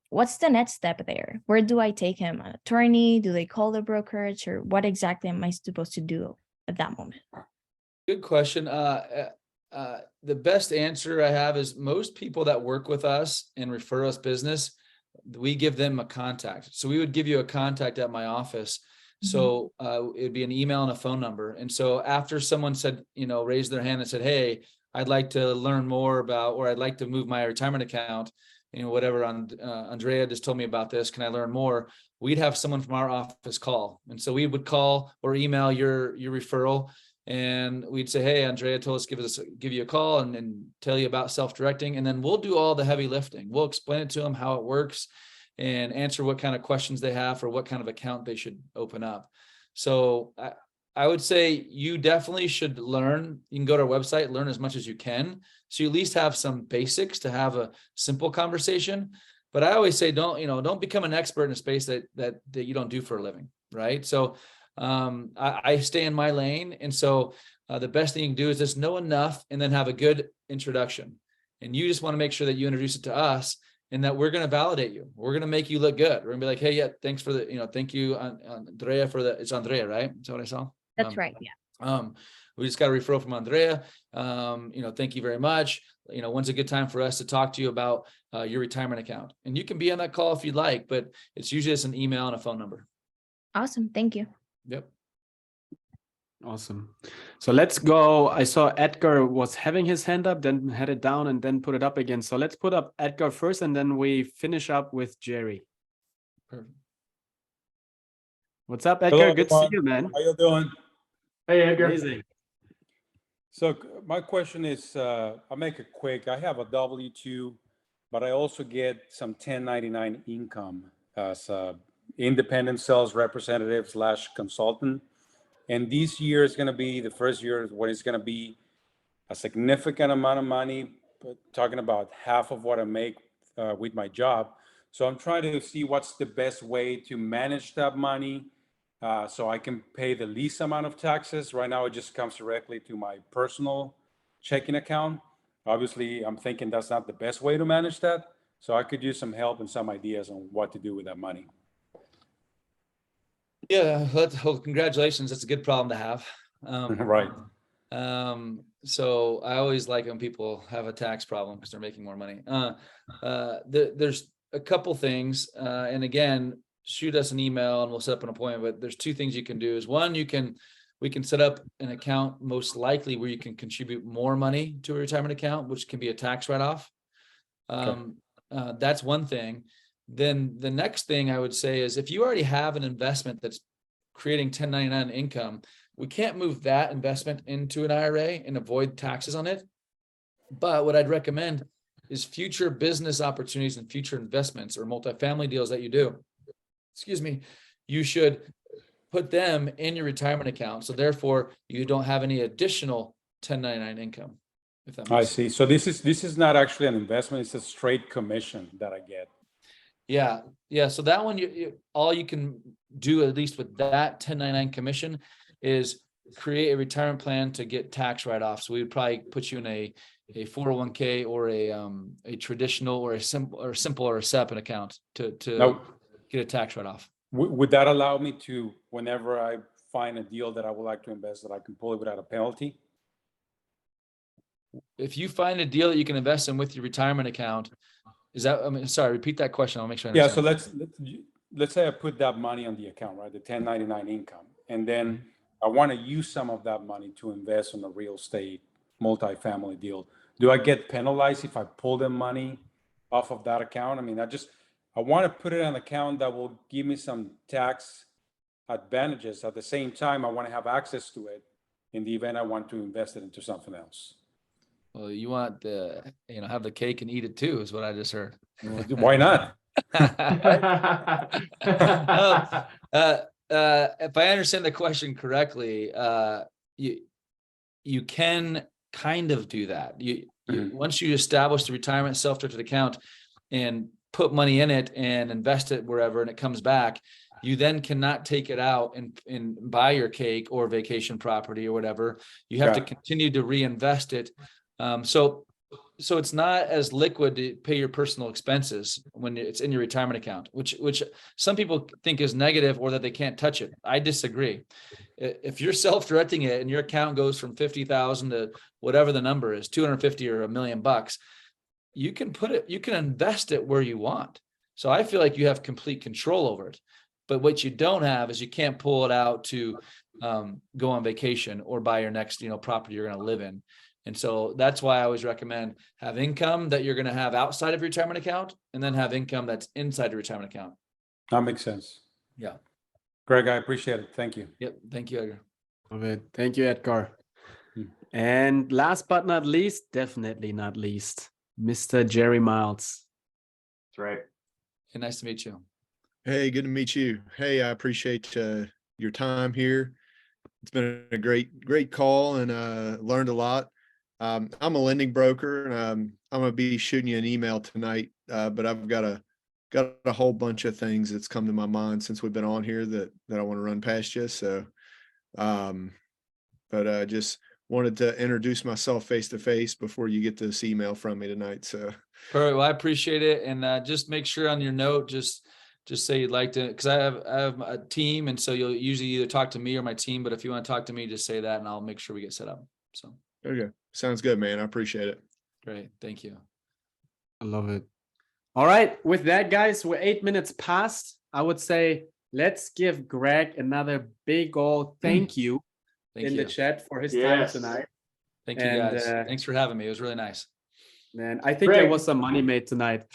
What's the next step there? Where do I take him? An attorney? Do they call the brokerage, or what exactly am I supposed to do at that moment? Good question. The best answer I have is most people that work with us and refer us business, we give them a contact. So we would give you a contact at my office. So it'd be an email and a phone number. And so after someone said, raised their hand and said, hey, I'd like to learn more about, or I'd like to move my retirement account, whatever, Andrea just told me about this, can I learn more? We'd have someone from our office call. And so we would call or email your referral, and we'd say, hey, Andrea told us give you a call and tell you about self-directing. And then we'll do all the heavy lifting. We'll explain it to them how it works and answer what kind of questions they have for what kind of account they should open up. So I would say you definitely should learn. You can go to our website, learn as much as you can, so you at least have some basics to have a simple conversation. But I always say, don't become an expert in a space that you don't do for a living, right? So I stay in my lane. And so the best thing you can do is just know enough and then have a good introduction. And you just want to make sure that you introduce it to us and that we're going to validate you. We're going to make you look good. We're going to be like, hey, yeah, thanks for the, thank you, Andrea, it's Andrea, right? Is that what I saw? That's right. Yeah. We just got a referral from Andrea. Thank you very much. When's a good time for us to talk to you about your retirement account? And you can be on that call if you'd like, but it's usually just an email and a phone number. Awesome. Thank you. Yep. Awesome. So let's go. I saw Edgar was having his hand up, then had it down and then put it up again. So let's put up Edgar first and then we finish up with Jerry. Perfect. What's up, Edgar? Hello, Good to see everyone. you, man. How you doing? Hey, Edgar. Amazing. So my question is, I'll make it quick. I have a W-2, but I also get some 1099 income as a independent sales representative / consultant. And this year is going to be the first year when it's going to be a significant amount of money, but talking about half of what I make with my job. So I'm trying to see what's the best way to manage that money so I can pay the least amount of taxes. Right now, it just comes directly to my personal checking account. Obviously, I'm thinking that's not the best way to manage that. So I could use some help and some ideas on what to do with that money. Yeah, congratulations. That's a good problem to have. Right. So I always like when people have a tax problem because they're making more money. There's a couple things, and again, shoot us an email and we'll set up an appointment. But there's two things you can do. Is one, we can set up an account most likely where you can contribute more money to a retirement account, which can be a tax write-off. That's one thing. Then the next thing I would say is if you already have an investment that's creating 1099 income, we can't move that investment into an IRA and avoid taxes on it. But what I'd recommend is future business opportunities and future investments or multifamily deals that you do, you should put them in your retirement account. So therefore you don't have any additional 1099 income. If that makes I see. So this is not actually an investment. It's a straight commission that I get. Yeah. So that one, all you can do, at least with that 1099 commission, is create a retirement plan to get tax write-offs. So we would probably put you in a 401k or a traditional or a simple or a SEP account to Now, get a tax write-off. would that allow me to, whenever I find a deal that I would like to invest, that I can pull it without a penalty? If you find a deal that you can invest in with your retirement account, sorry, repeat that question. I'll make sure I Yeah, so understand. let's say I put that money on the account, right? The 1099 income. And then I want to use some of that money to invest in a real estate multifamily deal. Do I get penalized if I pull the money off of that account? I mean, I want to put it on an account that will give me some tax advantages. At the same time, I want to have access to it in the event I want to invest it into something else. Well, you want have the cake and eat it too, is what I just heard. Why not? If I understand the question correctly, you can kind of do that. Once you establish the retirement self-directed account and put money in it and invest it wherever, and it comes back, you then cannot take it out and buy your cake or vacation property or whatever. You have to continue to reinvest it. So it's not as liquid to pay your personal expenses when it's in your retirement account, which some people think is negative or that they can't touch it. I disagree. If you're self-directing it and your account goes from 50,000 to whatever the number is, 250 or $1 million, you can invest it where you want. So I feel like you have complete control over it. But what you don't have is you can't pull it out to go on vacation or buy your next, property you're going to live in. And so that's why I always recommend have income that you're going to have outside of your retirement account, and then have income that's inside your retirement account. That makes sense. Yeah. Greg, I appreciate it. Thank you. Yep. Thank you, Edgar. Love it. Thank you, Edgar. And last but not least, definitely not least, Mr. Jerry Miles. That's right. Hey, nice to meet you. Hey, good to meet you. Hey, I appreciate your time here. It's been a great call, and learned a lot. I'm a lending broker, and I'm going to be shooting you an email tonight, but I've got a whole bunch of things that's come to my mind since we've been on here that I want to run past you. So, but I just wanted to introduce myself face to face before you get this email from me tonight. So, Perfect. Well, I appreciate it, and just make sure on your note, just say you'd like to, because I have a team, and so you'll usually either talk to me or my team. But if you want to talk to me, just say that, and I'll make sure we get set up. So. okay, sounds good, man. I appreciate it. Great. Thank you. I love it. All right. With that, guys, we're 8 minutes past. I would say let's give Greg another big old thank you Thank in you. the chat for his Yes. time tonight. Thank you, And, guys. Thanks for having me. It was really nice. Man, I think there Greg. was some money made tonight.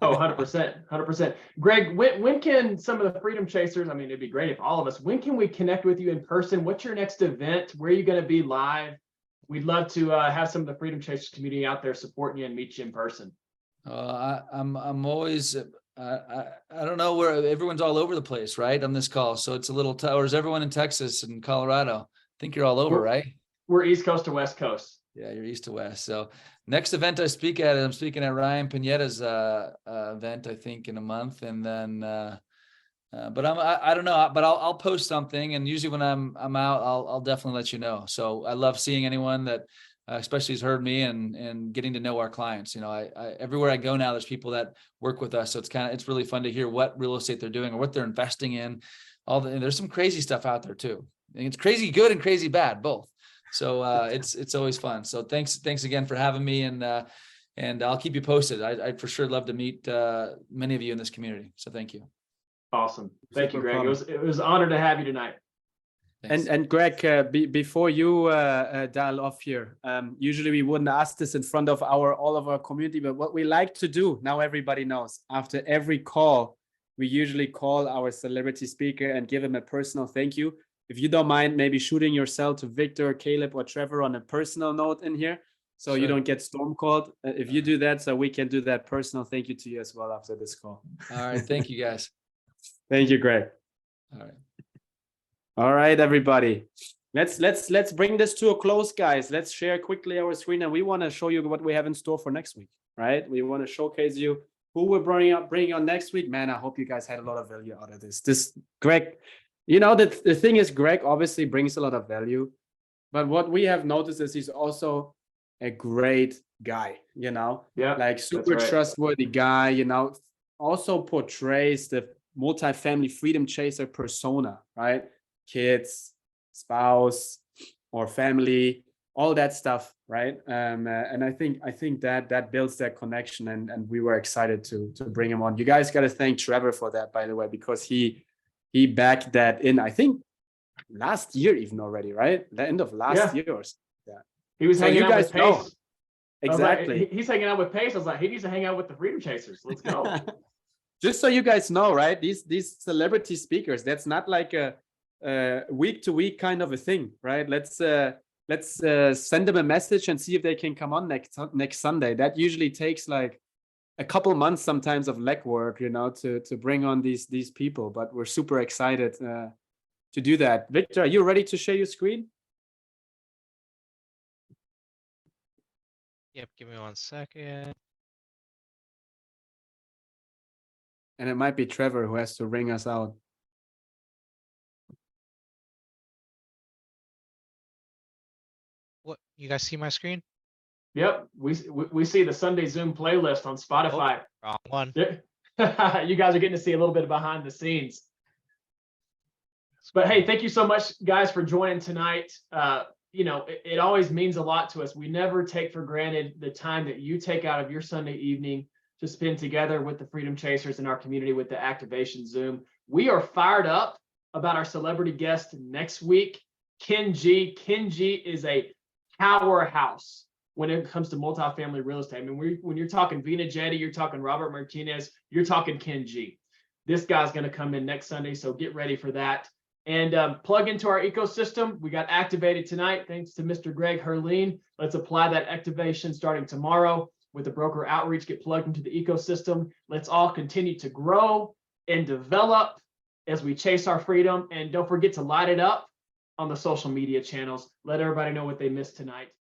Oh, 100%, 100%. Greg, when can some of the Freedom Chasers, I mean, it'd be great if all of us, when can we connect with you in person? What's your next event? Where are you going to be live? We'd love to have some of the Freedom Chasers community out there supporting you and meet you in person. I'm always, I don't know where everyone's all over the place, right? On this call. So it's a little, or is everyone in Texas and Colorado? I think you're all over, right? We're East Coast to West Coast. Yeah, you're east to west. So next event I speak at, I'm speaking at Ryan Pineda's event, I think in a month. And then, but I don't know, but I'll post something. And usually when I'm out, I'll definitely let you know. So I love seeing anyone that especially has heard me and getting to know our clients. You know, I everywhere I go now, there's people that work with us. So it's really fun to hear what real estate they're doing or what they're investing in. There's some crazy stuff out there too. And it's crazy good and crazy bad, both. So it's always fun. So thanks again for having me, and I'll keep you posted. I'd for sure love to meet many of you in this community. So thank you. Awesome. Thank you, Super Greg. fun. It was an honor to have you tonight. Thanks. And Greg, before you dial off here, usually we wouldn't ask this in front of all of our community, but what we like to do now, everybody knows, after every call, we usually call our celebrity speaker and give him a personal thank you. If you don't mind, maybe shooting yourself to Victor, Caleb, or Trevor on a personal note in here, so you don't get storm called. If you do that, so we can do that personal thank you to you as well after this call. All right. Thank you, guys. Thank you, Greg. All right. All right, everybody. Let's bring this to a close, guys. Let's share quickly our screen, and we want to show you what we have in store for next week, right? We want to showcase you who we're bringing on next week. Man, I hope you guys had a lot of value out of this. Greg, you know, the thing is, Greg obviously brings a lot of value, but what we have noticed is he's also a great guy, you know, like super trustworthy guy, you know, also portrays the multifamily freedom chaser persona, right? Kids, spouse, or family, all that stuff, right? And I think that builds that connection, and we were excited to bring him on. You guys got to thank Trevor for that, by the way, because he backed that in, I think last year even already, right? The end of last year or something. Yeah. He was hanging out with Pace. Exactly. He's hanging out with Pace. I was like, he needs to hang out with the Freedom Chasers. Let's go. Just so you guys know, right? These celebrity speakers, that's not like a week to week kind of a thing, right? Let's send them a message and see if they can come on next Sunday. That usually takes like a couple months sometimes of legwork, you know, to bring on these people, but we're super excited to do that. Victor, are you ready to share your screen? Yep, give me 1 second. And it might be Trevor who has to ring us out. What, you guys see my screen? Yep, we see the Sunday Zoom playlist on Spotify. Oh, wrong one. You guys are getting to see a little bit behind the scenes. But hey, thank you so much, guys, for joining tonight. You know, it always means a lot to us. We never take for granted the time that you take out of your Sunday evening to spend together with the Freedom Chasers in our community with the Activation Zoom. We are fired up about our celebrity guest next week, Ken G. Ken G is a powerhouse when it comes to multifamily real estate. I mean, when you're talking Vina Jetty, you're talking Robert Martinez, you're talking Ken G. This guy's going to come in next Sunday, so get ready for that. And plug into our ecosystem. We got activated tonight thanks to Mr. Greg Herlean. Let's apply that activation starting tomorrow with the broker outreach. Get plugged into the ecosystem. Let's all continue to grow and develop as we chase our freedom. And don't forget to light it up on the social media channels. Let everybody know what they missed tonight.